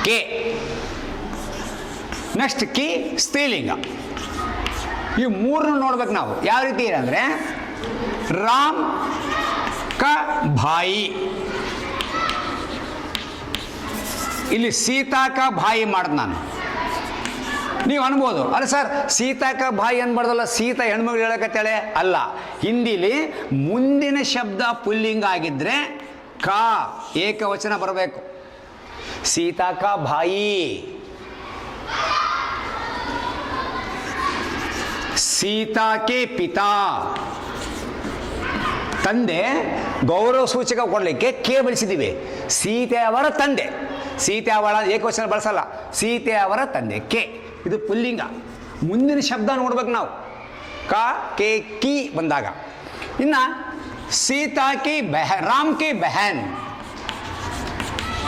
ಕೆ. ನೆಕ್ಸ್ಟ್ ಕಿ ಸ್ತ್ರೀಲಿಂಗ. ಈ ಮೂರನ್ನು ನೋಡ್ಬೇಕು ನಾವು. ಯಾವ ರೀತಿ ಇದೆ ಅಂದರೆ ರಾಮ್ ಕ ಭಾಯಿ, ಇಲ್ಲಿ ಸೀತಾ ಕ ಭಾಯಿ ಮಾಡ್ದು ನಾನು. ನೀವು ಅನ್ಬೋದು, ಅಲ್ಲ ಸರ್ ಸೀತಾ ಕ ಭಾಯಿ ಅನ್ಬಾರ್ದಲ್ಲ, ಸೀತಾ ಹೆಣ್ಮಗಳು ಹೇಳಕತ್ತಾಳೆ. ಅಲ್ಲ, ಹಿಂದಿಲಿ ಮುಂದಿನ ಶಬ್ದ ಪುಲ್ಲಿಂಗ ಆಗಿದ್ರೆ ಕಾ ಏಕವಚನ ಬರಬೇಕು. ಸೀತಾ ಕ ಭಾಯಿ, ಸೀತಾ ಕೆ ಪಿತಾ. ತಂದೆ ಗೌರವ ಸೂಚಕ ಕೊಡಲಿಕ್ಕೆ ಕೆ ಬಳಸಿದ್ದೀವಿ. ಸೀತೆ ಅವರ ತಂದೆ, ಸೀತೆ ಅವಳ ಏಕವಚನ ಬಳಸಲ್ಲ, ಸೀತೆ ಅವರ ತಂದೆ ಕೆ. ಇದು ಪುಲ್ಲಿಂಗ. ಮುಂದಿನ ಶಬ್ದ ನೋಡ್ಬೇಕು ನಾವು, ಕ ಕೆ ಕಿ ಬಂದಾಗ. ಇನ್ನು ಸೀತಾ ಕಿ ರಾಮ್ ಕಿ ಬೆಹನ್.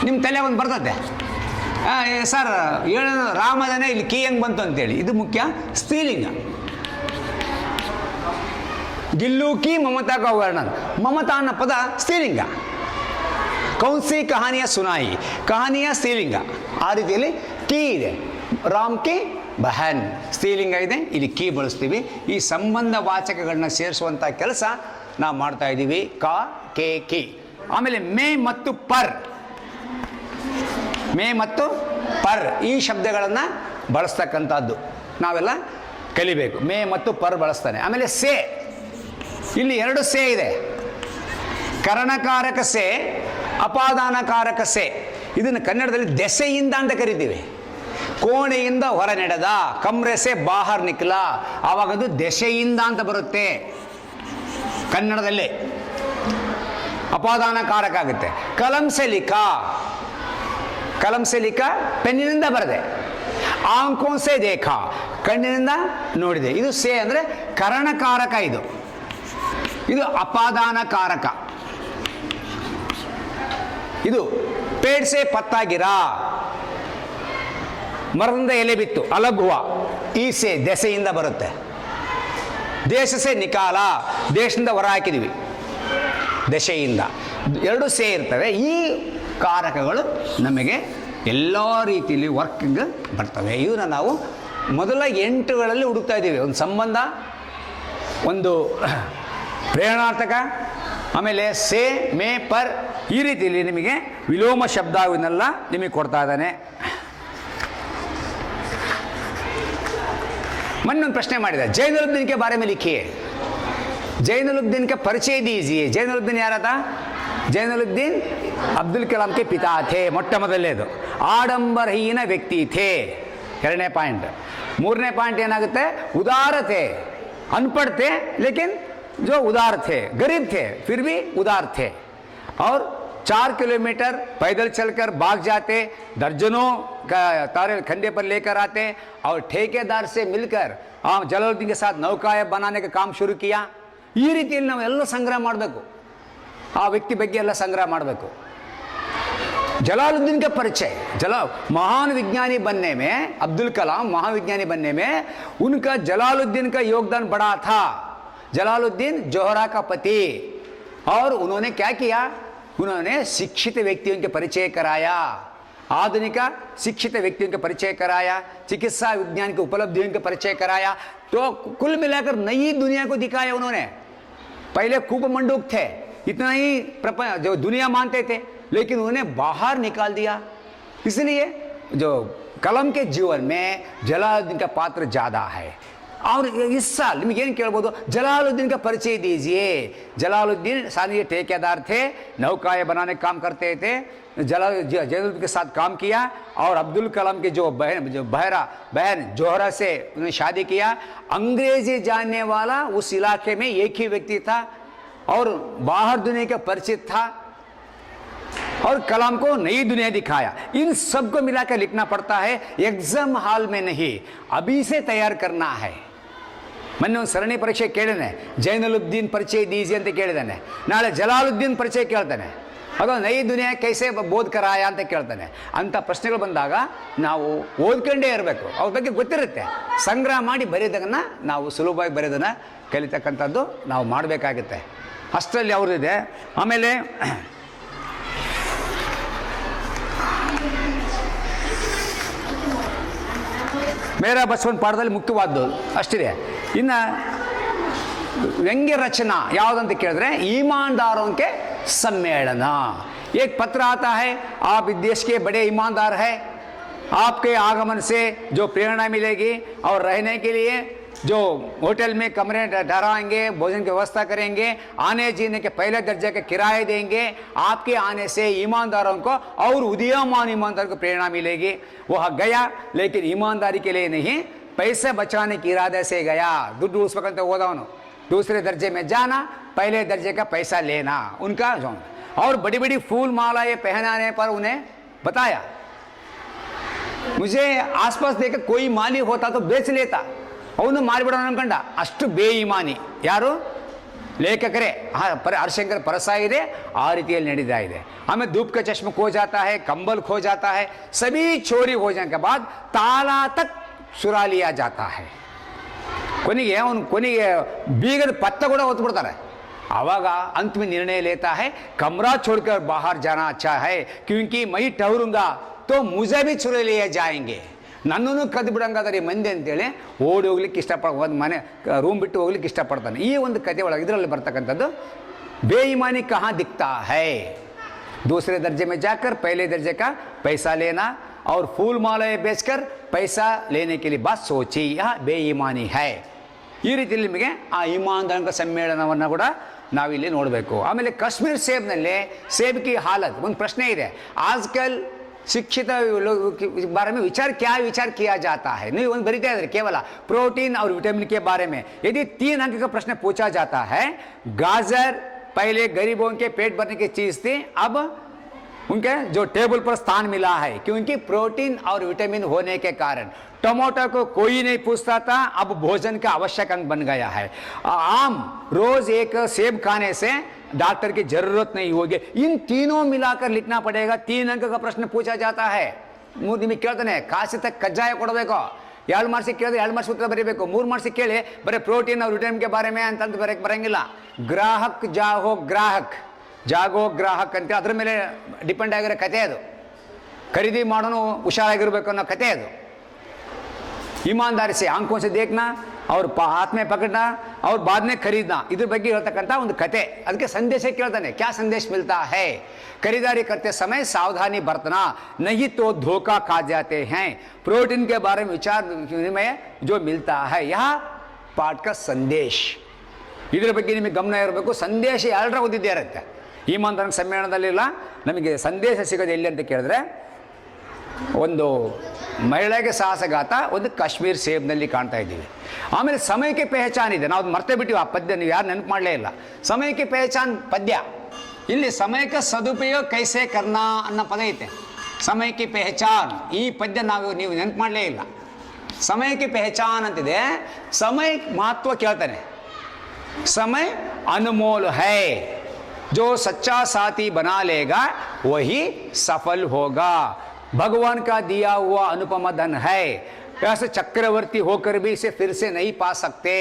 ನಿಮ್ಮ ತಲೆ ಒಂದು ಬರ್ತದೆ, ಸರ್ ಹೇಳ ರಾಮದನೇ ಇಲ್ಲಿ ಕಿ ಹೆಂಗೆ ಬಂತು ಅಂತೇಳಿ. ಇದು ಮುಖ್ಯ. ಸ್ತ್ರೀಲಿಂಗ. ಗಿಲ್ಲು ಕಿ ಮಮತಾ ಕಾ ವರ್ಣನ್. ಮಮತಾ ಅನ್ನೋ ಪದ ಸ್ತ್ರೀಲಿಂಗ. ಕೌನ್ಸಿ ಕಹಾನಿಯ ಸುನಾಯಿ, ಕಹಾನಿಯ ಸ್ತ್ರೀಲಿಂಗ. ಆ ರೀತಿಯಲ್ಲಿ ಕಿ ಇದೆ. ರಾಮ್ ಕಿ ಬಹನ್ ಸ್ತ್ರೀಲಿಂಗ ಇದೆ, ಇಲ್ಲಿ ಕಿ ಬಳಸ್ತೀವಿ. ಈ ಸಂಬಂಧ ವಾಚಕಗಳನ್ನ ಸೇರಿಸುವಂಥ ಕೆಲಸ ನಾವು ಮಾಡ್ತಾ ಇದ್ದೀವಿ. ಕ ಕೆ ಕಿ. ಆಮೇಲೆ ಮೇ ಮತ್ತು ಪರ್, ಮೇ ಮತ್ತು ಪರ್ ಈ ಶಬ್ದಗಳನ್ನು ಬಳಸ್ತಕ್ಕಂಥದ್ದು ನಾವೆಲ್ಲ ಕಲಿಬೇಕು. ಮೇ ಮತ್ತು ಪರ್ ಬಳಸ್ತಾನೆ. ಆಮೇಲೆ ಸೇ, ಇಲ್ಲಿ ಎರಡು ಸೇ ಇದೆ. ಕರಣಕಾರಕ ಸೇ, ಅಪಾದಾನಕಾರಕ ಸೇ. ಇದನ್ನು ಕನ್ನಡದಲ್ಲಿ ದೆಸೆಯಿಂದ ಅಂತ ಕರಿತೀವಿ. ಕೋಣೆಯಿಂದ ಹೊರ ನಡೆದ, ಕಮ್ರೆಸೆ ಬಾಹರ್ ನಿಕ್ಲ, ಆವಾಗದು ದೆಸೆಯಿಂದ ಅಂತ ಬರುತ್ತೆ ಕನ್ನಡದಲ್ಲಿ. ಅಪಾದಾನಕಾರಕ ಆಗುತ್ತೆ. ಕಲಂಸೆ ಲಿಖ, ಕಲಂಸೆ ಲಿಖ ಪೆನ್ನಿನಿಂದ ಬರದೆ. ಆಂಕೋಸೆ ದೇಖ ಕಣ್ಣಿನಿಂದ ನೋಡಿದೆ. ಇದು ಸೇ ಅಂದರೆ ಕರಣಕಾರಕ. ಇದು ಅಪಾದಾನಕಾರಕ. ಇದು ಪೇಡ್ಸೆ ಪತ್ತಾಗಿರ, ಮರದಿಂದ ಎಲೆ ಬಿತ್ತು ಅಲಗುವ. ಈ ಸೇ ದೆಸೆಯಿಂದ ಬರುತ್ತೆ. ದೇಶಸೆ ನಿಕಾಲ, ದೇಶದಿಂದ ಹೊರ ಹಾಕಿದ್ವಿ ದೆಸೆಯಿಂದ. ಎರಡು ಸೇ ಇರ್ತವೆ. ಈ ಕಾರಕಗಳು ನಮಗೆ ಎಲ್ಲ ರೀತಿಯಲ್ಲಿ ವರ್ಕಿಂಗ್ ಬರ್ತವೆ. ಇವನ್ನ ನಾವು ಮೊದಲ 8ಗಳಲ್ಲಿ ಹುಡುಕ್ತಾ ಇದ್ದೀವಿ. ಒಂದು ಸಂಬಂಧ, ಒಂದು ಪ್ರೇರಣಾರ್ಥಕ, ಆಮೇಲೆ ಸೇ ಮೇ ಪರ್. ಈ ರೀತಿಯಲ್ಲಿ ನಿಮಗೆ ವಿಲೋಮ ಶಬ್ದ ಇವನ್ನೆಲ್ಲ ನಿಮಗೆ ಕೊಡ್ತಾ ಇದ್ದಾನೆ. ಮೊನ್ನೊಂದು ಪ್ರಶ್ನೆ ಮಾಡಿದೆ, ಜೈನುಲಬ್ದೀನ್ ಕೆ ಬಾರೆ ಮೇ ಲಿಖಿಯೇ. ಜೈನುಲಬ್ದೀನ್ ಕೆ ಪರಿಚಯ ದೀಜಿಯೇ. ಜೈನುಲಬ್ದೀನ್ ಯಾರಾತ? ಜೈನುಲಬ್ದೀನ್ ಅಬ್ದುಲ್ ಕಲಾಂ ಕೆ ಪಿತಾ ಥೇ. ಮೊಟ್ಟ ಮೊದಲನೇದು ಆಡಂಬರಹೀನ ವ್ಯಕ್ತಿ ಥೇ. ಎರಡನೇ ಪಾಯಿಂಟ್. ಮೂರನೇ ಪಾಯಿಂಟ್ ಏನಾಗುತ್ತೆ? ಉದಾರತೆ. अनपढ़ थे लेकिन जो उदार थे, गरीब थे फिर भी उदार थे, और 4 किलोमीटर पैदल चलकर भाग जाते, दर्जनों का तारे खंडे पर लेकर आते, और ठेकेदार से मिलकर जलालुद्दीन के साथ नौकाएं बनाने का काम शुरू किया. ಈ ರೀತಿಯಲ್ಲಿ ನಾವೆಲ್ಲ ಸಂಗ್ರಹ ಮಾಡಬೇಕು. ಆ ವ್ಯಕ್ತಿ ಬಗ್ಗೆ ಎಲ್ಲ ಸಂಗ್ರಹ ಮಾಡಬೇಕು. जलालुद्दीन का परिचय, महान विज्ञानी बनने में, अब्दुल कलाम महाविज्ञानी बनने में उनका जलालुद्दीन का योगदान बड़ा था. जलालुद्दीन जोहरा का पति. और उन्होंने क्या किया? उन्होंने शिक्षित व्यक्तियों के परिचय कराया, आधुनिक शिक्षित व्यक्तियों के परिचय कराया, चिकित्सा विज्ञान के उपलब्धियों के परिचय कराया. तो कुल मिलाकर नई दुनिया को दिखाया उन्होंने. पहले कूप मंडूक थे, इतना ही प्रपंच जो दुनिया मानते थे, लेकिन उन्हें बाहर निकाल दिया। इसलिए जो कलम के जीवन में जलालुद्दीन का पात्र ज्यादा है। और इस साल निಮಗೆ ಏನು ಕೇಳಬಹುದು, जलालुद्दीन का परिचय दीजिए। जलालुद्दीन सारे ठेकेदार थे, नौकाएं बनाने का काम करते थे, जलालुद्दीन के साथ काम किया और अब्दुल कलाम की जो बहन जोहरा से उन्होंने शादी किया। अंग्रेजी जानने वाला उस इलाके में एक ही व्यक्ति था और बाहर दुनिया का परिचित था और कलाम को नई दुनिया दिखाया। इन सब को मिलाकर लिखना पड़ता है, एग्जाम हॉल में नहीं, अभी से तैयार करना है। मैंने ಒಂದು ಸರಣಿ ಪರೀಕ್ಷೆ ಕೇಳಿದೆ, ಜೈನುಲುಬ್ದೀನ್ ಪರಿಚಯ ದೀಜಿए ಅಂತ ಕೇಳಿದಾನೆ, ನಾಳೆ ಜಲಾಲುದ್ದೀನ್ ಪರಿಚಯ ಕೇಳ್ತಾನೆ, ಅದು ನೈ ದುನಿಯಾ ಕೈಸೆ ಬೋಧ್ ಕರಾಯ ಅಂತ ಕೇಳ್ತಾನೆ। ಅಂಥ ಪ್ರಶ್ನೆಗಳು ಬಂದಾಗ ನಾವು ಓದ್ಕೊಂಡೇ ಇರಬೇಕು, ಅವ್ರ ಬಗ್ಗೆ ಗೊತ್ತಿರುತ್ತೆ, ಸಂಗ್ರಹ ಮಾಡಿ ಬರೆಯೋದನ್ನು ನಾವು ಸುಲಭವಾಗಿ ಬರೆಯೋದನ್ನು ಕಲಿತಕ್ಕಂಥದ್ದು ನಾವು ಮಾಡಬೇಕಾಗುತ್ತೆ। ಅಷ್ಟರಲ್ಲಿ ಅವ್ರದ್ದಿದೆ। ಆಮೇಲೆ ಮೇರಾ ಬಸವನ್ ಪಾಠದಲ್ಲಿ ಮುಖ್ಯವಾದ್ದು ಅಷ್ಟಿದೆ। ಇನ್ನು ವ್ಯಂಗ್ಯ रचना ಯಾವುದಂತ ಕೇಳಿದ್ರೆ ईमानदारों के सम्मेलन। एक पत्र आता है, आप इस देश के बड़े ईमानदार हैं, आपके आगमन से जो प्रेरणा मिलेगी और रहने के लिए जो होटल में कमरे ठहराएंगे, भोजन की व्यवस्था करेंगे, आने जीने के पहले दर्जे के किराए देंगे, आपके आने से ईमानदारों को और उदीयमान ईमानदार को प्रेरणा मिलेगी। वह गया, लेकिन ईमानदारी के लिए नहीं, पैसे बचाने के इरादे से गया। दुड्डू उस्पकंत होदवनु दूसरे दर्जे में जाना, पहले दर्जे का पैसा लेना उनका जो, और बड़ी बड़ी फूल मालाएं पहनाने पर उन्हें बताया, मुझे आसपास देखकर कोई माली होता तो बेच लेता, ಅವನು ಮಾರಿಬಿಡೋಣ ಅನ್ಕೊಂಡ। ಅಷ್ಟು ಬೇಯಿಮಾನಿ ಯಾರು ಲೇಖಕರೇ। हरशंकर परसाई ಇದೆ, ಆ ರೀತಿಯಲ್ಲಿ ನಡೀತಾ ಇದೆ। हमें धूप का चश्मा खो जाता है, कंबल खो जाता है, सभी चोरी हो जाने के बाद ताला तक चुरा लिया जाता है। ಕೊನೆಗೆ ಅವನು ಬೀಗದ ಪತ್ತ ಕೂಡ ಹೊತ್ಬಿಡ್ತಾರೆ। आवाग अंत में निर्णय लेता है, कमरा छोड़कर बाहर जाना अच्छा है, क्योंकि मैं ठहरूंगा तो मुझे भी चुरा लिए जाएंगे, ನನ್ನನ್ನು ಕದ್ದು ಬಿಡಂಗಾದ್ರೆ ಮಂದಿ ಅಂತೇಳಿ ಓಡಿ ಹೋಗ್ಲಿಕ್ಕೆ ಇಷ್ಟಪಡ ಮನೆ ರೂಮ್ ಬಿಟ್ಟು ಹೋಗ್ಲಿಕ್ಕೆ ಇಷ್ಟಪಡ್ತಾನೆ। ಈ ಒಂದು ಕಥೆ ಒಳಗೆ ಇದರಲ್ಲಿ ಬರ್ತಕ್ಕಂಥದ್ದು बेईमानी कहाँ दिखता है, दूसरे दर्जे में जाकर पहले दर्जे का पैसा लेना और फूल मालाएं बेचकर पैसा लेने के लिए बात सोची, यह बेईमानी है। ಈ ರೀತಿಯಲ್ಲಿ ನಿಮಗೆ ಆ ಇಮಾನ್ದಾರರ ಸಮ್ಮೇಳನವನ್ನು ಕೂಡ ನಾವಿಲ್ಲಿ ನೋಡಬೇಕು। ಆಮೇಲೆ ಕಾಶ್ಮೀರ್ ಸೇಬ್ನಲ್ಲಿ ಸೇಬ್ ಕಿ ಹಾಲತ್ ಒಂದು ಪ್ರಶ್ನೆ ಇದೆ, आजकल शिक्षित बारे में विचार किया जाता है। नहीं उन बरीते केवल प्रोटीन और विटामिन के बारे में यदि 3 अंक का प्रश्न पूछा जाता है, गाजर पहले गरीबों के पेट भरने की चीज थी, अब उनके जो टेबल पर स्थान मिला है क्योंकि प्रोटीन और विटामिन होने के कारण। टमाटर को कोई नहीं पूछता था, अब भोजन का आवश्यक अंग बन गया है। आम रोज एक सेब खाने से डॉक्टर की जरूरत नहीं होगी। इन तीनों मिलाकर लिखना पड़ेगा। 3 अंक का प्रश्न पूछा जाता है। निಮಗೆ ಕೇಳ್ತಾನೆ ಕಾಸೆ ತಕ್ಕ ಕಜ್ಜಾಯ ಕೊಡಬೇಕು, 2 ಮಾರ್ಕ್ಸ್ ಕೇಳಿದ್ರೆ 2 ಮಾರ್ಕ್ಸ್ ಉತ್ತರ ಬರೀಬೇಕು, 3 ಮಾರ್ಕ್ಸ್ ಕೇಳಿ ಬರೀ ಪ್ರೋಟೀನ್ और विटामिन के बारे में ಅಂತಂತ ಬರಂಗಿಲ್ಲ। ಗ್ರಾಹಕ್ ಜಾಗೋ ಗ್ರಾಹಕ್ ಜಾಗೋ ಗ್ರಾಹಕ್ ಅಂತ ಅದರ ಮೇಲೆ ಡಿಪೆಂಡ್ ಆಗಿರೋ ಕತೆ ಅದು। ಖರೀದಿ ಮಾಡೋನು ಹುಷಾರಾಗಿರಬೇಕು ಅನ್ನೋ ಕತೆ ಅದು। ईमानदारी से आंखों से देखना और हाथ में पकड़ना और बाद में खरीदना, इधर ಬಗ್ಗೆ ಹೇಳ್ತಕ್ಕಂತ ಒಂದು ಕತೆ। ಅದಕ್ಕೆ ಸಂದೇಶ ಕೇಳ್ತಾನೆ, क्या संदेश मिलता है, खरीदारी करते समय सावधानी बरतना, नहीं तो धोखा खा जाते हैं। प्रोटीन के बारे में विचार में जो मिलता है, यह पाठ का संदेश। ಇದರ ಬಗ್ಗೆ ನಿಮಗೆ ಗಮನ ಇರಬೇಕು। ಸಂದೇಶ ಎಲ್ಲರ ಓದಿದ್ದೇ ಇರುತ್ತೆ। ईमानदार ಸಮ್ಮೇಳನದಲ್ಲಿಲ್ಲ ನಮಗೆ ಸಂದೇಶ ಸಿಗೋದು ಎಲ್ಲಿ ಅಂತ ಕೇಳಿದ್ರೆ, ಒಂದು ಮಹಿಳೆಗೆ ಸಾಹಸಗಾತ ಒಂದು ಕಾಶ್ಮೀರ್ ಸೇಬ್ನಲ್ಲಿ ಕಾಣ್ತಾ ಇದ್ದೀವಿ। ಆಮೇಲೆ ಸಮಯಕ್ಕೆ ಪೆಹಚಾನ್ ಇದೆ, ನಾವು ಮರ್ತೇ ಬಿಟ್ಟಿವಿ ಆ ಪದ್ಯ, ನೀವು ಯಾರು ನೆನಪು ಮಾಡಲೇ ಇಲ್ಲ। ಸಮಯಕ್ಕೆ ಪೆಹಚಾನ್ ಪದ್ಯ, ಇಲ್ಲಿ ಸಮಯಕ್ಕೆ ಸದುಪಯೋಗ ಕೈಸೆ ಕರ್ನಾ ಅನ್ನೋ ಪದ ಐತೆ। ಸಮಯಕ್ಕೆ ಪೆಹಚಾನ್ ಈ ಪದ್ಯ ನೀವು ನೆನಪು ಮಾಡಲೇ ಇಲ್ಲ। ಸಮಯಕ್ಕೆ ಪೆಹಚಾನ್ ಅಂತಿದೆ, ಸಮಯ ಮಹತ್ವ ಕೇಳ್ತಾನೆ। समय अनमोल है, जो सच्चा साथी बना लेगा वही सफल होगा। भगवान का दिया हुआ अनुपम धन है, ऐसे चक्रवर्ती होकर भी इसे फिर से नहीं पा सकते,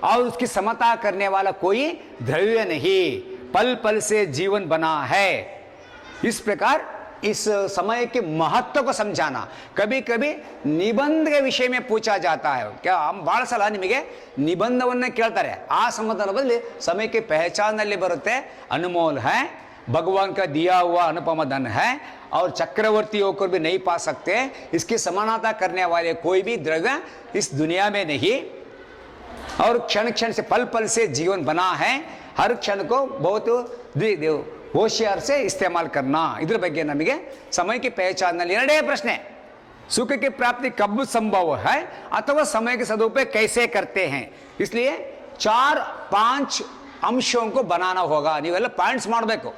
और उसकी समता करने वाला कोई द्रव्य नहीं, पल पल से जीवन बना है। इस प्रकार इस समय के महत्व को समझाना। कभी कभी निबंध के विषय में पूछा जाता है, क्या हम ಭಾಳ ಸಲ ನಿಮಗೆ ನಿಬಂಧವನ್ನ ಕೇಳ್ತಾರೆ, ಆ ಸಂದರ್ಭದಲ್ಲಿ समय के पहचानದಲ್ಲಿ ಬರುತ್ತೆ, अनमोल है, भगवान का दिया हुआ अनुपम धन है और चक्रवर्ती होकर भी नहीं पा सकते, इसकी समानता करने वाले कोई भी द्रव्य इस दुनिया में नहीं, और क्षण क्षण से पल पल से जीवन बना है, हर क्षण को बहुत होशियार से इस्तेमाल करना। इधर ಬಗ್ಗೆ ನಮಗೆ समय की पहचान ನಲ್ಲಿ ಎರಡೇ ಪ್ರಶ್ನೆ, सुख की प्राप्ति कब संभव है अथवा समय के सदुपयोग कैसे करते हैं। इसलिए 4-5 अंशों को बनाना होगा, ನೀವೆಲ್ಲ ಪಾಯಿಂಟ್ಸ್ ಮಾಡಬೇಕು।